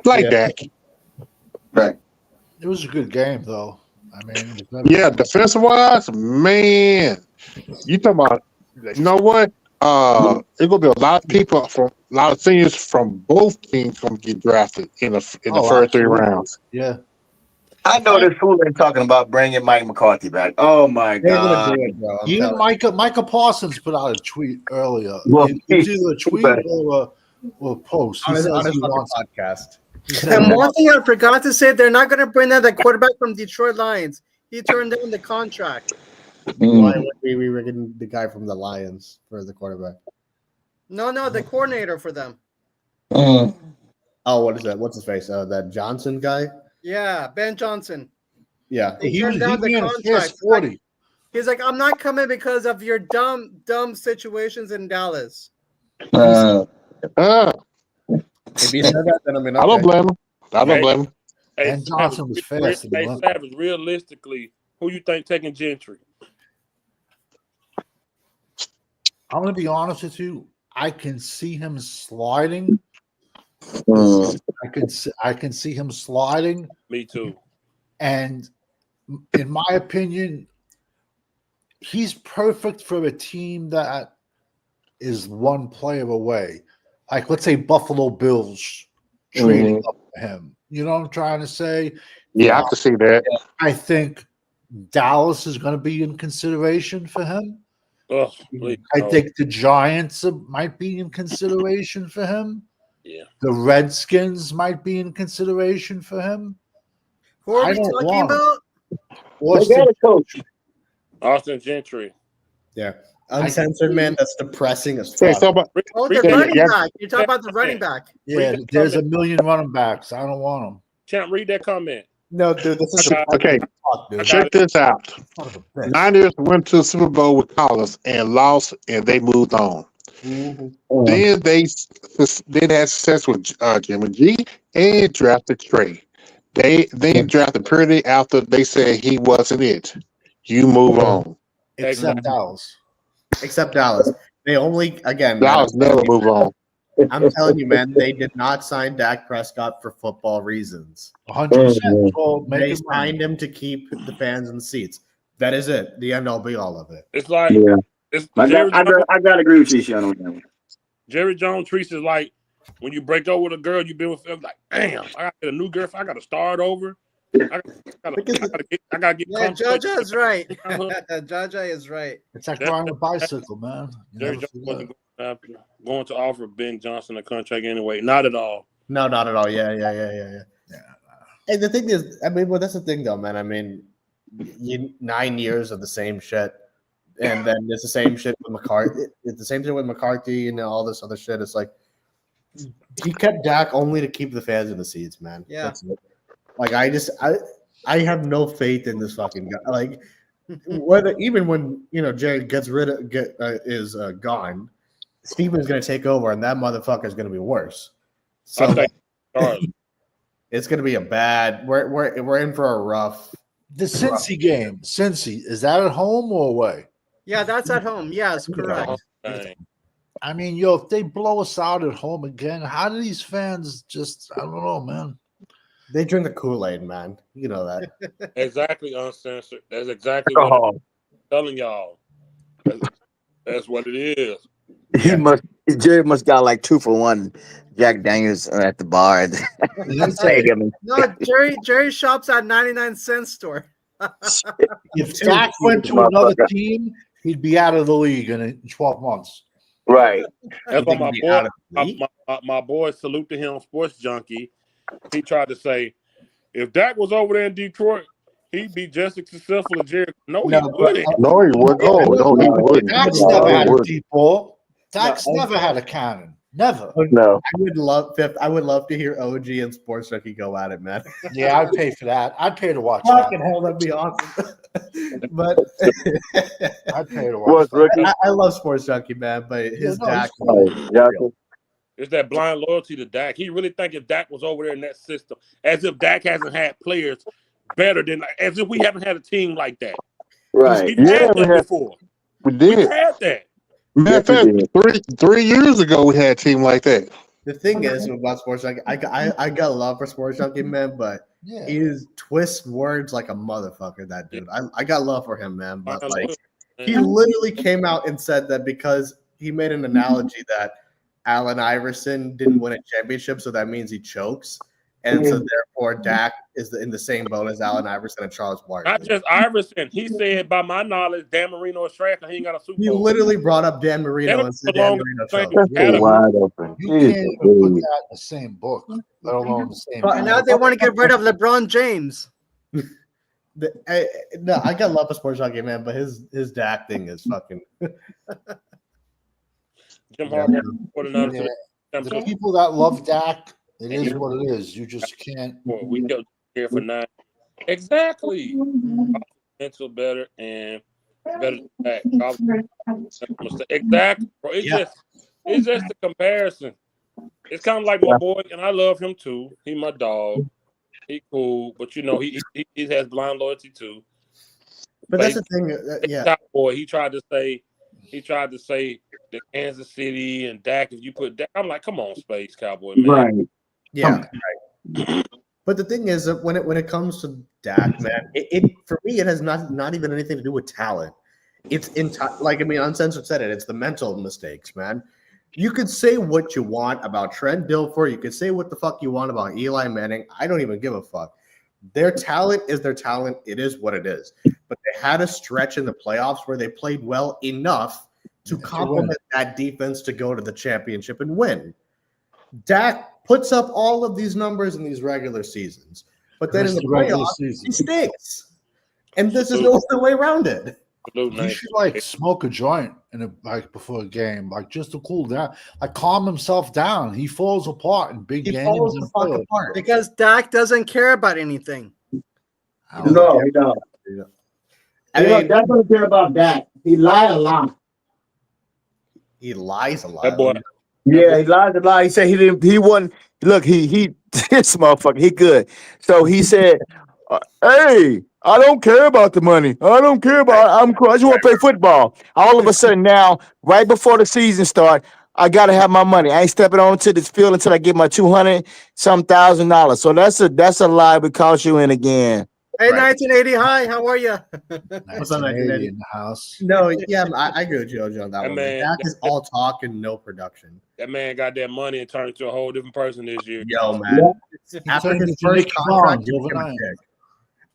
like Dak. Right. It was a good game, though. I mean, Yeah, defensive wise, man, you talking about? You know what? It's gonna be a lot of people a lot of seniors from both teams gonna get drafted in the first 3 rounds. Yeah. I know this fool ain't talking about bringing Mike McCarthy back. Oh my They're God! gonna do it, bro. Even Micah Parsons put out a tweet earlier. Well, It's either a tweet or a post. He on his says he fucking wants. podcast. he said- And one thing I forgot to say, they're not going to bring down the quarterback from Detroit Lions. He turned down the contract. Why would we were getting the guy from the Lions for the quarterback? No, the coordinator for them. Oh, what is that? What's his face? That Johnson guy? Yeah, Ben Johnson. Yeah. He turned down the ran a contract. fast 40. He's like, I'm not coming because of your dumb situations in Dallas. If he said that, then I mean, I don't blame him. I don't Hey. blame him. Hey, And Johnson was fast in the Hey, run. Savage, realistically, who you think taking Gentry? I'm going to be honest with you. I can see him sliding. I can see him sliding. Me too. And in my opinion, he's perfect for a team that is one player away. Like, let's say Buffalo Bills trading up for him. You know what I'm trying to say? Yeah, I can see that. I think Dallas is going to be in consideration for him. Oh, please, I no. think the Giants might be in consideration for him. Yeah. The Redskins might be in consideration for him. Who are I we don't talking want him. about? Austin, coach. Austin Gentry. Yeah. Uncensored, man. That's depressing as Hey, fuck. so about, Oh, the Yeah, running yeah. back. You're talking about the running back. yeah, Read the there's a comment. million running backs. I don't want them. Champ, read that comment. No, dude, this is okay, fuck, dude. check this out. Son of a bitch. Niners went to the Super Bowl with Collins and lost, and they moved on. Then they had success with Jimmy G and drafted Trey. They drafted Purdy after they said he wasn't it. You move on. Except Dallas. Except Dallas. They only, again, man, Dallas never move on. I'm telling you, man, they did not sign Dak Prescott for football reasons. 100%. Well, They make it money. signed him to keep the fans in the seats. That is it. The end all be all of it. It's like Yeah. it's I Jerry got Jones. I got to agree with you, Sean, on that one. Jerry Jones treats it like when you break up with a girl you've been with. Like, damn, I got to get a new girlfriend. I got to start over. I gotta get Yeah, comfortable. Jaja is right. Jaja is right. It's like That- riding a bicycle, man. You Jerry never Jones forget. wasn't going to offer Ben Johnson a contract anyway. Not at all. No, not at all. Yeah. And the thing is, I mean, well, that's the thing, though, man. I mean, 9 years of the same shit, and then it's the same shit with McCarthy. It's the same thing with McCarthy and all this other shit. It's like he kept Dak only to keep the fans in the seats, man. Yeah. That's it. Like I have no faith in this fucking guy. Like whether even when Jerry gets rid of is gone, Steven's gonna take over, and that motherfucker is gonna be worse. So I think Charlie. it's gonna be a bad. We're in for a rough. The Cincy game, Cincy, is that at home or away? Yeah, that's at home. Yes, correct. Dang. I mean, yo, if they blow us out at home again, how do these fans just, I don't know, man. They drink the Kool-Aid, man. You know that. Exactly, uncensored. That's exactly what I'm telling y'all. That's what it is. Jerry must got like 2 for 1 Jack Daniels at the bar. No, Jerry shops at 99-cent store. If Dak went to another team, he'd be out of the league in 12 months. Right. That's why think he'd be out of the league? my boy, salute to him, Sports Junkie. He tried to say, if Dak was over there in Detroit, he'd be just as successful as Jerry. No, he wouldn't. No, he wouldn't. Oh, no, he wouldn't. Dak's No, never he had a wouldn't. deep ball. Dak's never had a cannon. Never. No. I would love to hear OG and Sports Junkie go at it, man. Yeah, I'd pay for that. I'd pay to watch that. Fucking hell, that'd be awesome. But I'd pay to watch that. I love Sports Junkie, man. But his no, Dak. It's that blind loyalty to Dak. He really think if Dak was over there in that system, as if Dak hasn't had players better than, as if we haven't had a team like that. Right. We've had that before. We We've did. had that. Matter of fact, three years ago, we had a team like that. The thing is about Sports Junkie, I got love for Sports Junkie, man, but Yeah. he twists words like a motherfucker. That dude, I got love for him, man. But like, he Man. literally came out and said that because he made an analogy that Allen Iverson didn't win a championship, so that means he chokes, and so therefore Dak is in the same boat as Allen Iverson and Charles Barkley. Not just Iverson. He said, by my knowledge, Dan Marino is trash and he ain't got a Super He Bowl. literally brought up Dan Marino and said Dan Marino choked. That's wide open. You can't even put that in the same book, let alone the same. And now they want to get rid of LeBron James. No, I got love for Sports Junkie, man, but his Dak thing is fucking. Jim Harbaugh, 49ers. Yeah. The people that love Dak, it is what it is. You just can't. We kept here for 9. Exactly. Mental better and better than that. Exactly. Bro. It's just the comparison. It's kind of like my boy, and I love him too. He my dog. He cool, but he has blind loyalty too. But that's the thing. Yeah. Top boy, he tried to say that Kansas City and Dak. If you put Dak, I'm like, come on, Space Cowboy, man. Right. Yeah. Right. But the thing is that when it comes to Dak, man, it for me it has not even anything to do with talent. It's Uncensored said it. It's the mental mistakes, man. You could say what you want about Trent Dilfer. You could say what the fuck you want about Eli Manning. I don't even give a fuck. Their talent is their talent. It is what it is. But they had a stretch in the playoffs where they played well enough to complement that defense to go to the championship and win. Dak puts up all of these numbers in these regular seasons, but then in the playoffs, he stinks. And this is no other way around it. He should smoke a joint before a game, just to cool down, calm himself down. He falls apart in big games. Falls the fuck apart. Because Dak doesn't care about anything. No, he don't. I mean, Dak doesn't care about that. He lied a lot. He lies a lot. That boy. Yeah, he lied a lot. He said he wasn't. Look, he this motherfucker, he good. So he said, hey, I don't care about the money. I don't care about I'm cool. I just want to play football. All of a sudden now, right before the season start, I gotta have my money. I ain't stepping onto this field until I get my $200,000. So that's a lie we caught you in again. Hey, Right. 1980, hi, how are you? What's up, 1980 in the house. No, yeah, I agree with Jojo on that That one. man- Dak is all talk and no production. That man got that money and turned into a whole different person this year. Yo, man. After turned his into first Nicky contract, Barnes he became a overnight. dick.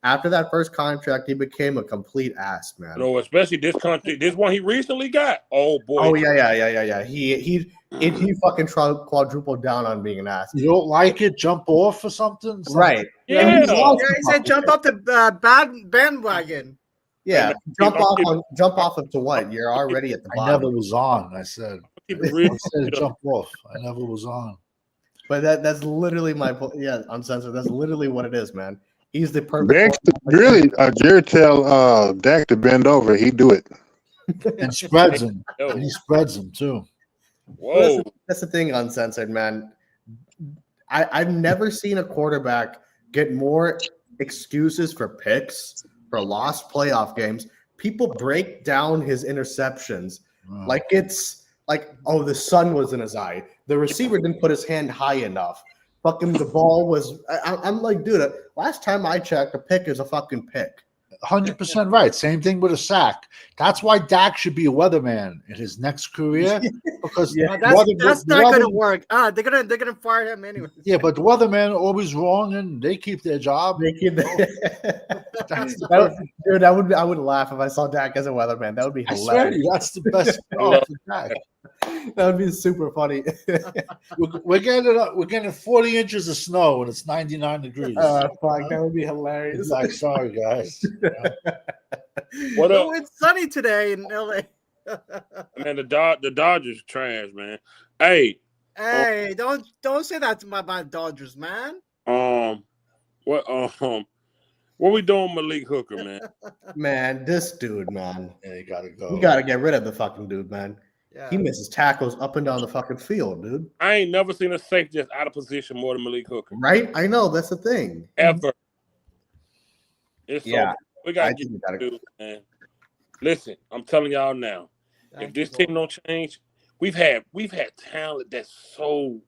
After that first contract, he became a complete ass, man. No, especially this country, this one he recently got. Oh boy. Oh yeah. He fucking quadrupled down on being an ass. You don't like it? Jump off or something? Right. Yeah. He's lost Yeah, the he said fucking jump shit. up the bandwagon. Yeah, jump off of to what? You're already at the I never bottom. was on. I said. Keep it real. I said jump off. I never was on. But that's literally my uncensored. That's literally what it is, man. He's the perfect. Dexter, really, Jared tell Dak to bend over. He do it. And spreads him. Yo. And he spreads him too. Whoa. That's the thing, uncensored, man. I've never seen a quarterback get more excuses for picks, for lost playoff games. People break down his interceptions like it's like, oh, the sun was in his eye. The receiver didn't put his hand high enough. Fucking the ball was. I'm like, dude, last time I checked, a pick is a fucking pick. 100% right. Same thing with a sack. That's why Dak should be a weatherman in his next career because Yeah. That's not gonna work. They're gonna fire him anyway. Yeah, but the weathermen are always wrong and they keep their job. They keep That's the dude, I would laugh if I saw Dak as a weatherman. That would be I swear to hilarious. you, that's the best job for Dak. That would be super funny. We're getting 40 inches of snow and it's 99 degrees. Fuck, that would be hilarious. It's like, sorry guys. What up? Oh, it's sunny today in LA. Man, the Dodgers trash, man. Hey, Hey, don't say that to my Dodgers, man. what we doing, Malik Hooker, man? Man, this dude, man. Yeah, you gotta go. We gotta get rid of the fucking dude, man. Yeah. He misses tackles up and down the fucking field, dude. I ain't never seen a safety just out of position more than Malik Hooker Right? I know that's the thing. ever. It's Yeah, so we I gotta think get we gotta. dude, man. Listen, I'm telling y'all now. If this team don't change, we've had talent that's so.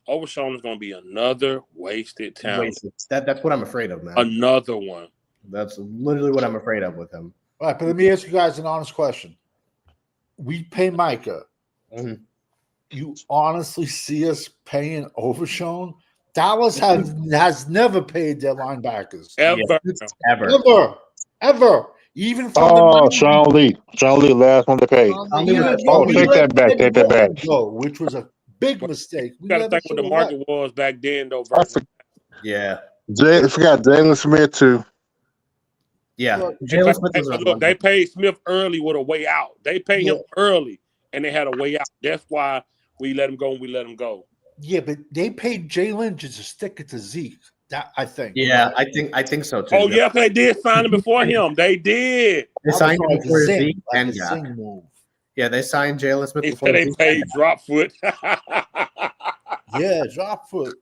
Overshown is gonna be another wasted talent. Wasted. That's what I'm afraid of, man. Another one. That's literally what I'm afraid of with him. All right, but let me ask you guys an honest question. We pay Micah. Mhm. You honestly see us paying Overshown? Dallas has never paid their linebackers. Ever. Ever. Ever. Even from Oh, the Sean Lee, last one to pay. Oh, take that back. Take that back. Which was a big mistake. You gotta think what the market was back then, though. I Versus Yeah. forgot Jalen Smith too. Yeah. Look, Jalen Smith was Look, they paid Smith early with a way out. They paid him Yeah. early, and they had a way out. That's why we let him go and we let him go. Yeah, but they paid Jalen just to stick it to Zeke. That I think. Yeah, I think so too. Oh, yeah, they did sign him before him. They did. They That signed was him like a before zing, Zeke like and a Dak. zing move. Yeah, they signed Jalen Smith They before said they Zeke paid and drop foot. Yeah, drop foot.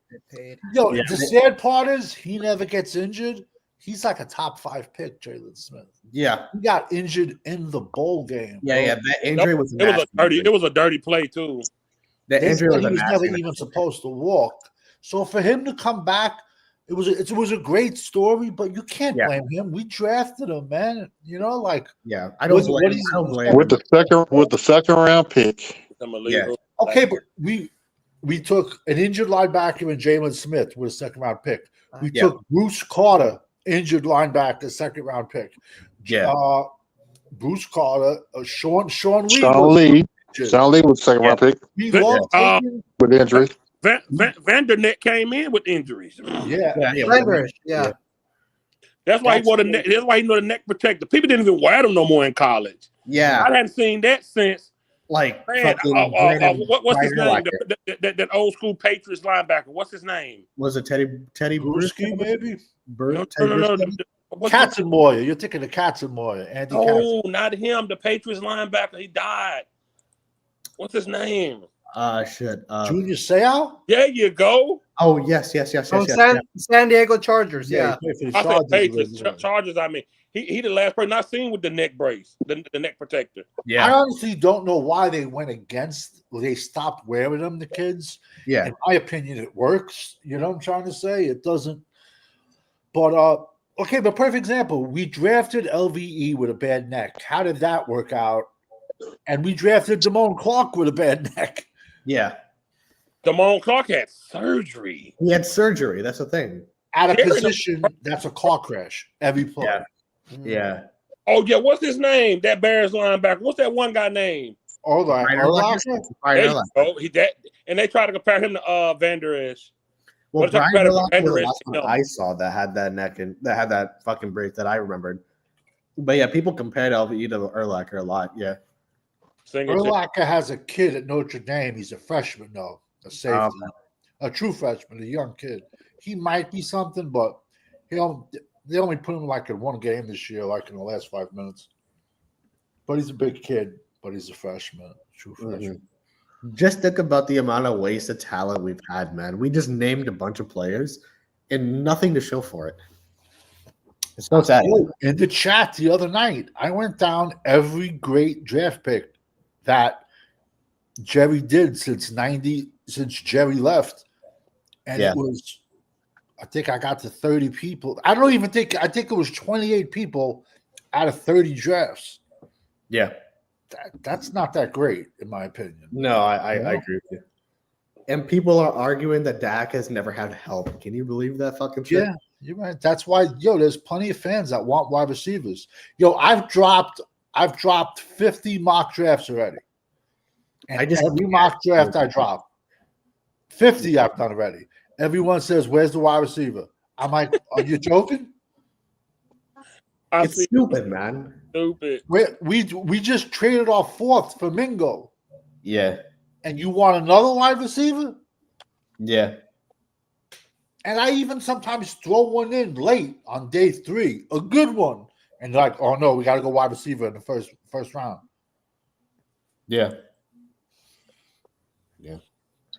Yo, Yeah. the sad part is he never gets injured. He's like a top 5 pick, Jalen Smith. Yeah. He got injured in the bowl game. Yeah. bro. That injury was It was a dirty play too. That They injury said was he was a never nasty. even supposed to walk. So for him to come back, it was a great story, but you can't Yeah. blame him. We drafted him, man. You know, like Yeah, I don't What blame. is- I don't blame With him. the second round pick. Yeah. okay, but we took an injured linebacker and Jalen Smith with a second round pick. We Yeah. took Bruce Carter, injured linebacker, second round pick. Yeah. Bruce Carter, Sean Lee. Sean was Lee. injured. Sean Lee was second round pick We But, love taking, with injury. Vandernet came in with injuries. yeah. Flanders, yeah. That's why he wore the neck. That's why he wore the neck protector. People didn't even wear them no more in college. Yeah. I hadn't seen that since. Like Man, fucking what's his Ryder name? Lockett. That old school Patriots linebacker. What's his name? Was it Teddy Bruschi, Bruschi? maybe. No. Teddy Bruschi? What's his- Katzenmoyer. You're thinking of Katzenmoyer. Andy Katzenmoyer. No, not him. The Patriots linebacker. He died. What's his name? Shit. Junior Seau? There you go. Oh yes. From San Diego Chargers, yeah. he played for the I said Chargers Patriots. originally. Chargers. I mean, he the last person I seen with the neck brace, the neck protector. I Yeah. honestly don't know why they went against. They stopped wearing them. The kids. Yeah. In my opinion, it works. You know what I'm trying to say? It doesn't. But Okay, but perfect example. We drafted LVE with a bad neck. How did that work out? And we drafted Damone Clark with a bad neck. Yeah, Damone Clark had surgery. he had surgery. That's the thing. At a Terry- position that's a car crash every play. Yeah. Yeah. Oh yeah, what's his name? That Bears linebacker. What's that one guy name? All right. Brian Urlacher? Urlacher? There Brian you Urlacher. go. And they try to compare him to Van Der Esch. Well, What if Brian I Urlacher compare was the it last to one him? I saw that had that neck and that had that fucking brace that I remembered. But yeah, people compared LVE to Urlacher a lot. Yeah. Urlacher has a kid at Notre Dame. He's a freshman, though. A safety. Okay. A true freshman, a young kid. He might be something, but they only put him like in one game this year, like in the last 5 minutes. But he's a big kid, but he's a freshman, true freshman. Just think about the amount of wasted talent we've had, man. We just named a bunch of players and nothing to show for it. It's so sad. Oh, in the chat the other night, I went down every great draft pick that Jerry did since Jerry left. And Yeah. it was, I think I got to 30 people. I think it was 28 people out of 30 drafts. Yeah. That's not that great, in my opinion. No, I agree with you. And people are arguing that Dak has never had help. Can you believe that fucking shit? Yeah, you're right. That's why, there's plenty of fans that want wide receivers. I've dropped 50 mock drafts already. And every mock draft I drop, 50 I've done already. Everyone says, "Where's the wide receiver?" I'm like, "Are you joking?" It's stupid, man. Stupid. We just traded our fourth for Mingo, Yeah. and you want another wide receiver? Yeah. And I even sometimes throw one in late on day 3, a good one, and they're like, "Oh no, we got to go wide receiver in the first round." Yeah.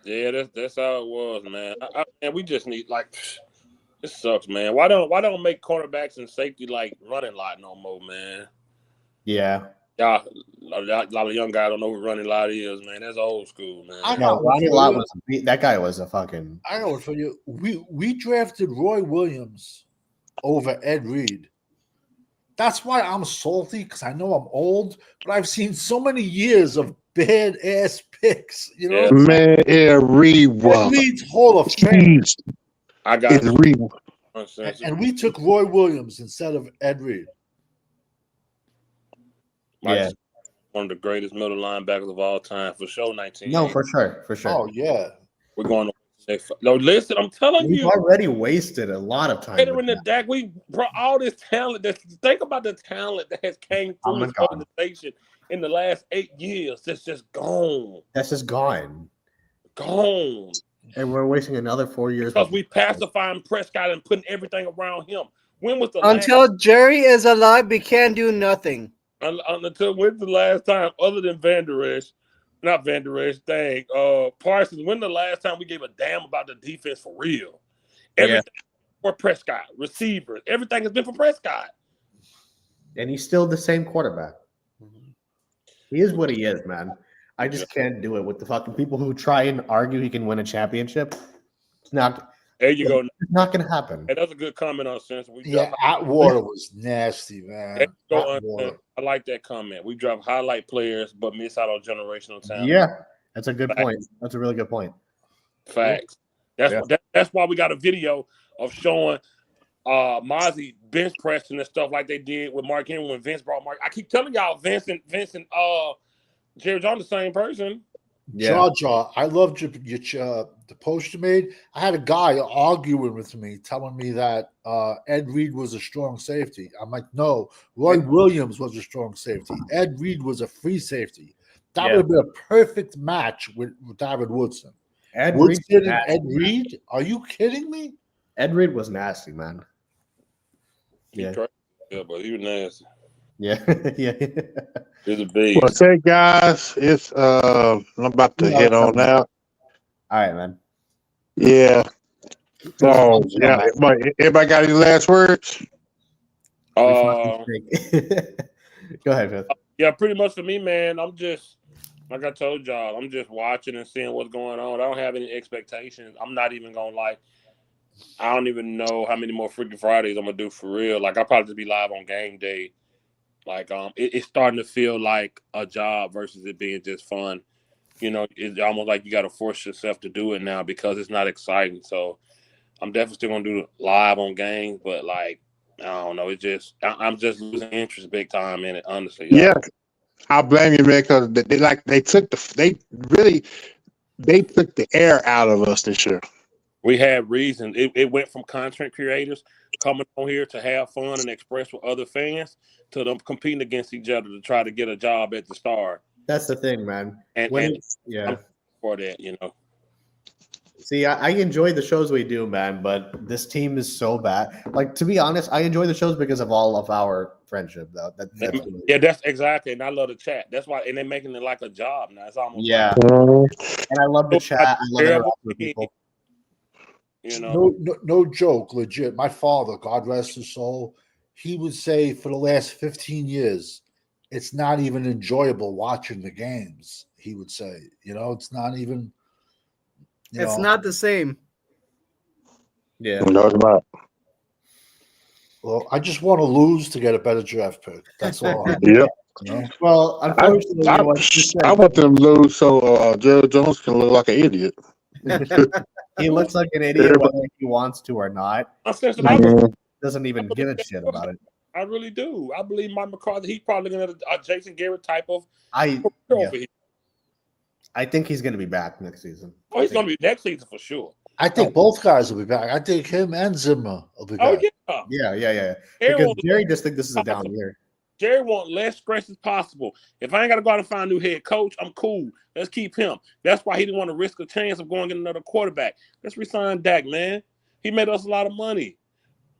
Yeah, that's how it was, man. And we just need this sucks, man. Why don't make cornerbacks and safety like running lot no more, man? Yeah. Y'all, a lot of young guys don't know what running lot is, man. That's old school, man. I No, got Ronnie one Lott for you. was that guy was a fucking I know it for you. We drafted Roy Williams over Ed Reed. That's why I'm salty, because I know I'm old, but I've seen so many years of bad ass picks. You know, Yeah. what I'm saying? Man, Ed Reed's Hall of Fame, I got it's Reed. and we took Roy Williams instead of Ed Reed. Yeah. one of the greatest middle linebackers of all time for sure. 19. No, for sure. Oh yeah, We're going to next. No, listen, I'm telling We've you. already wasted a lot of time. Later with in the that. deck, we brought all this talent. Think about the talent that has came Oh through my this God. organization in the last 8 years. That's just gone. That's just gone. Gone. And we're wasting another 4 years. Because we pacifying Prescott and putting everything around him. When was the Until Jerry is alive, we can't do nothing. when's the last time, other than Van Der Esch, not Van Der Esch, Parsons, when the last time we gave a damn about the defense for real? Everything for Prescott, receivers, everything has been for Prescott. And he's still the same quarterback. He is what he is, man. I just can't do it with the fucking people who try and argue he can win a championship. It's not. There you go. It's not going to happen. Hey, that's a good comment on sense. yeah. Atwater was nasty, man. Atwater. I like that comment. We drop highlight players, but miss out on generational talent. Yeah, that's a good point. That's a really good point. Facts. That's why we got a video of showing Mozzie bench pressing and stuff like they did with Mark Henry when Vince brought Mark. I keep telling y'all, Vince and Jerry Jones the same person. Yeah. Jaw, I loved the post you made. I had a guy arguing with me, telling me that Ed Reed was a strong safety. I'm like, no, Roy Williams was a strong safety. Ed Reed was a free safety. That would have been a perfect match with David Woodson. Woodson and Ed Reed? Are you kidding me? Ed Reed was nasty, man. Yeah, but he was nasty. Yeah, yeah. He's a beast. Well, say guys, it's I'm about to head on out. All right, man. Yeah. So yeah, everybody got any last words? Go ahead, Vince. Yeah, pretty much for me, man. I'm just like I told y'all, I'm just watching and seeing what's going on. I don't have any expectations. I'm not even gonna lie. I don't even know how many more Freaky Fridays I'm gonna do for real. Like I'll probably just be live on game day. Like it's starting to feel like a job versus it being just fun. You know, it's almost like you got to force yourself to do it now because it's not exciting. So I'm definitely still gonna do live on games, but like I don't know, I'm just losing interest big time in it. Honestly, Yeah, I blame you, man, because they took the air out of us this year. we had reasons. It went from content creators coming on here to have fun and express with other fans to them competing against each other to try to get a job at the Star. That's the thing, man. And Yeah. I'm for that, you know. See, I enjoy the shows we do, man, but this team is so bad. Like, to be honest, I enjoy the shows because of all of our friendship, though. Yeah, that's exactly. And I love the chat. That's why, and they're making it like a job now. It's almost Yeah. Mhm. And I love the chat. I love interacting with people. you know. No joke, legit. My father, God rest his soul, he would say for the last 15 years, it's not even enjoyable watching the games. He would say, it's not even. It's not the same. Yeah. No, it's not. Well, I just want to lose to get a better draft pick. That's all. Yep. Well, unfortunately, I want them to lose so Gerald Jones can look like an idiot. he looks like an idiot whether he wants to or not. Doesn't even give a shit about it. I really do. I believe Mike McCarthy. He's probably going to a Jason Garrett type of. I think he's going to be back next season. Oh, he's going to be next season for sure. I think both guys will be back. I think him and Zimmer will be back. Oh yeah. Yeah. Because Jerry just think this is a down year. Jerry want less stress as possible. If I ain't got to go out and find a new head coach, I'm cool. Let's keep him. That's why he didn't want to risk a chance of going to get another quarterback. Let's resign Dak, man. He made us a lot of money.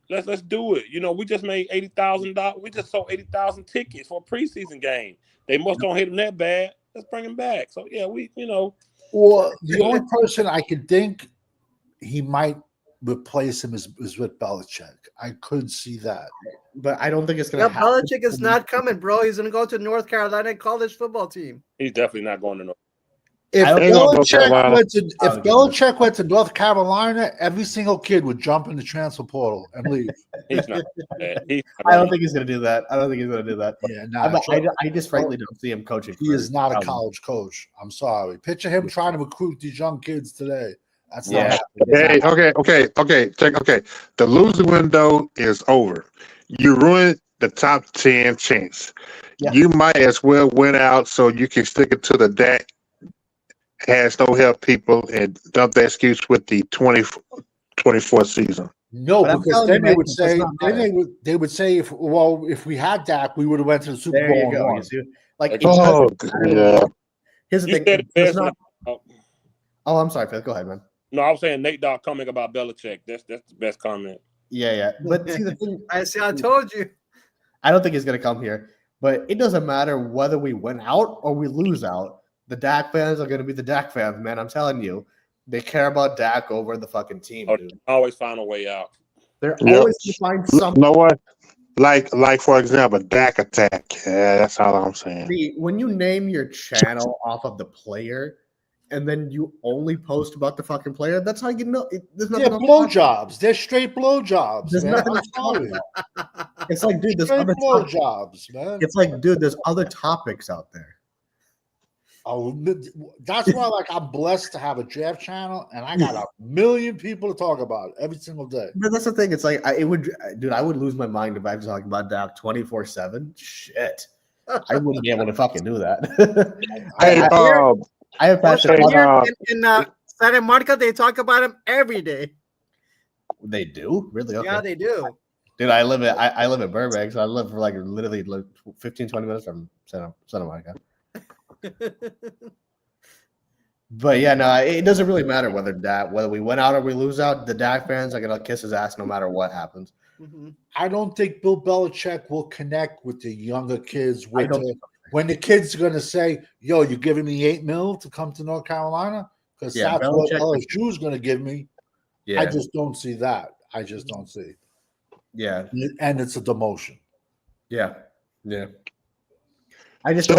Let's do it. You know, we just made $80,000. We just sold 80,000 tickets for a preseason game. They must don't hate him that bad. Let's bring him back. So yeah, Well, the only person I could think he might replace him is with Belichick. I could see that, but I don't think it's going to happen. Belichick is not coming, bro. He's going to go to North Carolina college football team. He's definitely not going to North. If Belichick went to North Carolina, every single kid would jump in the transfer portal and leave. He's not. I don't think he's going to do that. Yeah, I just frankly don't see him coaching. He is not a college coach. I'm sorry. Picture him trying to recruit these young kids today. That's not happening. Okay. The losing window is over. You ruined the top 10 chance. Yeah. You might as well win out so you can stick it to the Dak has no help people and dump the excuse with the 2024 season. No, because then they would say they would say if we had Dak, we would have went to the Super Bowl. There you go. Like, here's the thing. Oh, I'm sorry, Phil. Go ahead, man. No, I was saying Nate Dogg comment about Belichick. That's the best comment. Yeah. But see, the thing, I told you. I don't think he's going to come here. But it doesn't matter whether we win out or we lose out. The Dak fans are going to be the Dak fans, man. I'm telling you. They care about Dak over the fucking team, dude. They always find a way out. They're always going to find something. You know what? Like for example, Dak attack. Yeah, that's all I'm saying. See, when you name your channel off of the player, and then you only post about the fucking player, that's how you know. There's nothing. They're blowjobs. They're straight blowjobs. There's nothing. It's like, dude, there's other blowjobs, man. It's like, dude, there's other topics out there. Oh, that's why, I'm blessed to have a draft channel, and I got a million people to talk about it every single day. But that's the thing. It's like I would lose my mind if I was talking about Dak 24/7. Shit, I wouldn't be able to fucking do that. I have passion. In Santa Monica, they talk about him every day. They do? Really? Okay. Yeah, they do. Dude, I live in Burbank, so I live for literally 15, 20 minutes from Santa Monica. But yeah, no, it doesn't really matter whether we win out or we lose out. The Dak fans are gonna kiss his ass no matter what happens. Mm-hmm. I don't think Bill Belichick will connect with the younger kids. When the kids are going to say, "Yo, you're giving me $8 million to come to North Carolina," because that's what LSU is going to give me. Yeah. I just don't see that. I just don't see. Yeah, and it's a demotion. Yeah. I just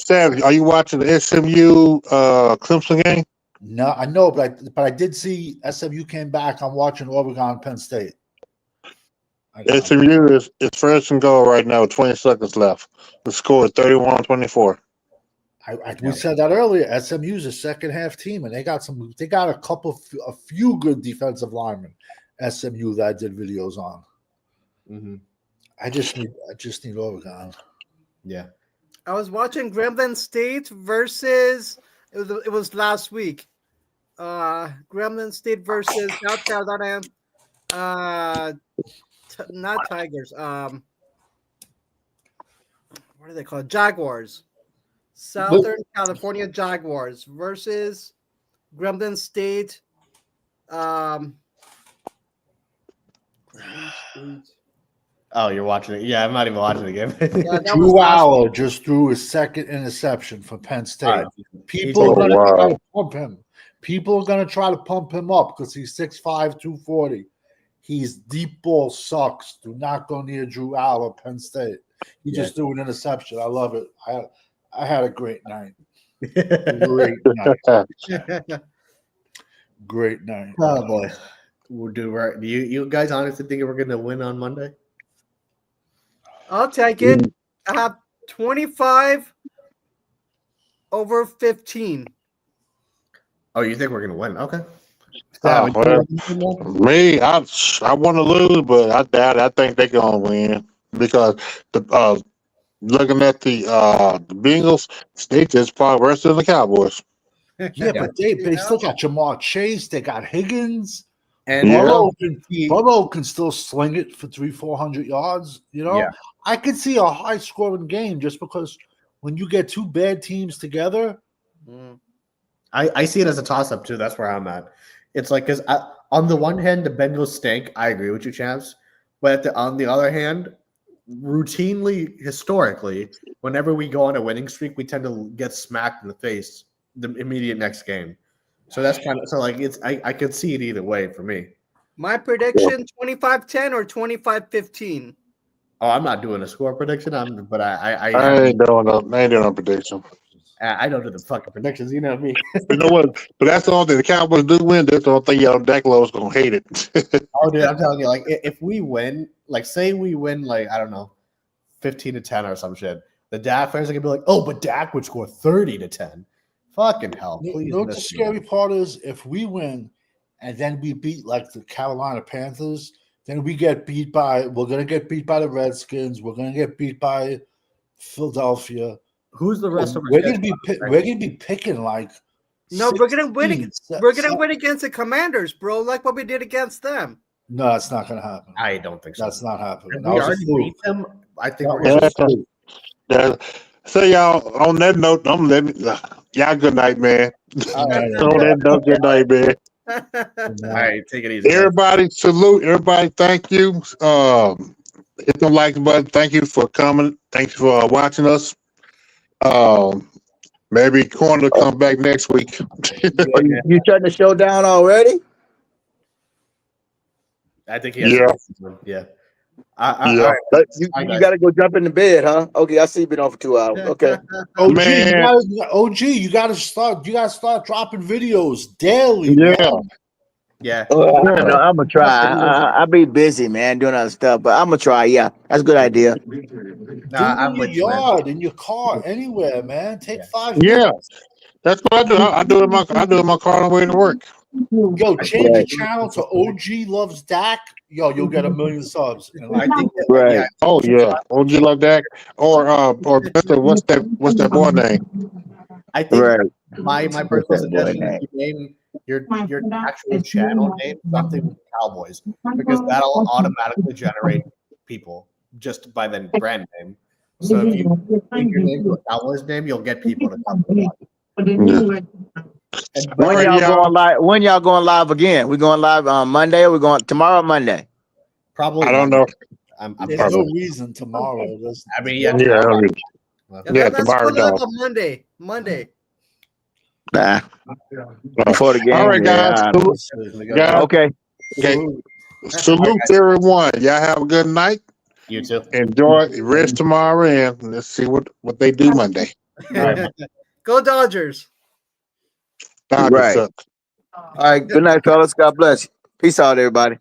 Sam, are you watching the SMU Clemson game? No, I know, but I did see SMU came back. I'm watching Oregon, Penn State. SMU is first and goal right now, 20 seconds left. The score is 31-24. We said that earlier. SMU's a second half team, and they got a few good defensive linemen. SMU that I did videos on. Mhm. I just need Oregon. Yeah. I was watching Gremlin State versus it was last week. Gremlin State versus South Carolina. Not Tigers. What are they called? Jaguars. Southern California Jaguars versus Gremlin State. Gremlin State. Oh, you're watching it. Yeah, I'm not even watching the game. Yeah, that was Drew last Aller week. just threw his second interception for Penn State. All right. People are Oh, going to wow. try to pump him. People are going to try to pump him up because he's 6'5", 240. He's deep ball sucks. Do not go near Drew Aller, Penn State. He just threw an interception. I love it. I had a great night. Great night. Great night. Oh boy. Do you guys honestly think we're gonna win on Monday? I'll take it. I have 25-15. Oh, you think we're gonna win? Okay. Oh, well, me, I want to lose, but I doubt it. I think they're gonna win because the looking at the Bengals, they just far worse than the Cowboys. Yeah, but they still got Jamar Chase. They got Higgins. And Yeah. Burrow can still sling it for 300-400 yards. You know, Yeah. I could see a high scoring game just because when you get two bad teams together. I see it as a toss up too. That's where I'm at. It's like because on the one hand, the Bengals stink. I agree with you, champs. But on the other hand, routinely, historically, whenever we go on a winning streak, we tend to get smacked in the face the immediate next game. So that's kind of like it's. I could see it either way for me. My prediction: 25-10 or 25-15. Oh, I'm not doing a score prediction. But I ain't doing no prediction. I don't do the fucking predictions. You know me. You know what? But that's the only thing. The Cowboys do win. That's the only thing y'all Dak Lowe's gonna hate it. Oh, dude, I'm telling you, like if we win, like say we win, like I don't know, 15-10 or some shit, the Dak fans are gonna be like, oh, but Dak would score 30-10. Fucking hell, please. You know what the scary part is? If we win and then we beat like the Carolina Panthers, then we're gonna get beat by the Redskins. We're gonna get beat by Philadelphia. Who's the rest of We're gonna be picking like No, we're gonna win. 16, We're gonna win against the Commanders, bro. Like what we did against them. No, that's not gonna happen. I don't think so. That's not happening. If That we was a already fluke. beat them, I think That we're was gonna. a fluke. So y'all, on that note, y'all good night, man. All right, On that note, good night, man. all right, take it easy. guys. Everybody, salute. Everybody, thank you. Hit the like button. Thank you for coming. Thanks for watching us. Maybe Corner come back next week. You shutting the show down already? I think he has. Yeah. Yeah. Yeah. But you got to go jump in the bed, huh? Okay, I see you've been on for 2 hours. Okay. Man. You gotta start dropping videos daily. Yeah. man. Yeah. I'm gonna try. I'll be busy, man, doing other stuff, but I'm gonna try. Yeah, that's a good idea. Do it I'm in your with you, man. yard, in your car, anywhere, man. Take 5 Yeah. minutes. That's what I do. I do it in my car on the way to work. Yo, change the channel to OG Loves Dak. Yo, you'll get 1 million subs. And I think that, Right. yeah, Oh yeah. OG like that. Or what's that boy name? I think Right. my personal What's that boy suggestion name? is you name your actual channel name something with Cowboys because that'll automatically generate people just by the brand name. So if you make your name to a Cowboys name, you'll get people to come. Yeah. When y'all going live again? We going live on Monday or we going tomorrow or Monday? Probably. I don't know. I'm there's probably- no reason tomorrow. Listen. I mean, yeah. Yeah. Yeah, Let's tomorrow, go live dog. on Monday. Nah. Before the game. All right, guys. Yeah. Okay. Okay. Salute everyone. Y'all have a good night. You too. Enjoy the rest tomorrow, and let's see what they do Monday. Go Dodgers. Now I can Right. suck. All right. Good night, fellas. God bless. Peace out, everybody.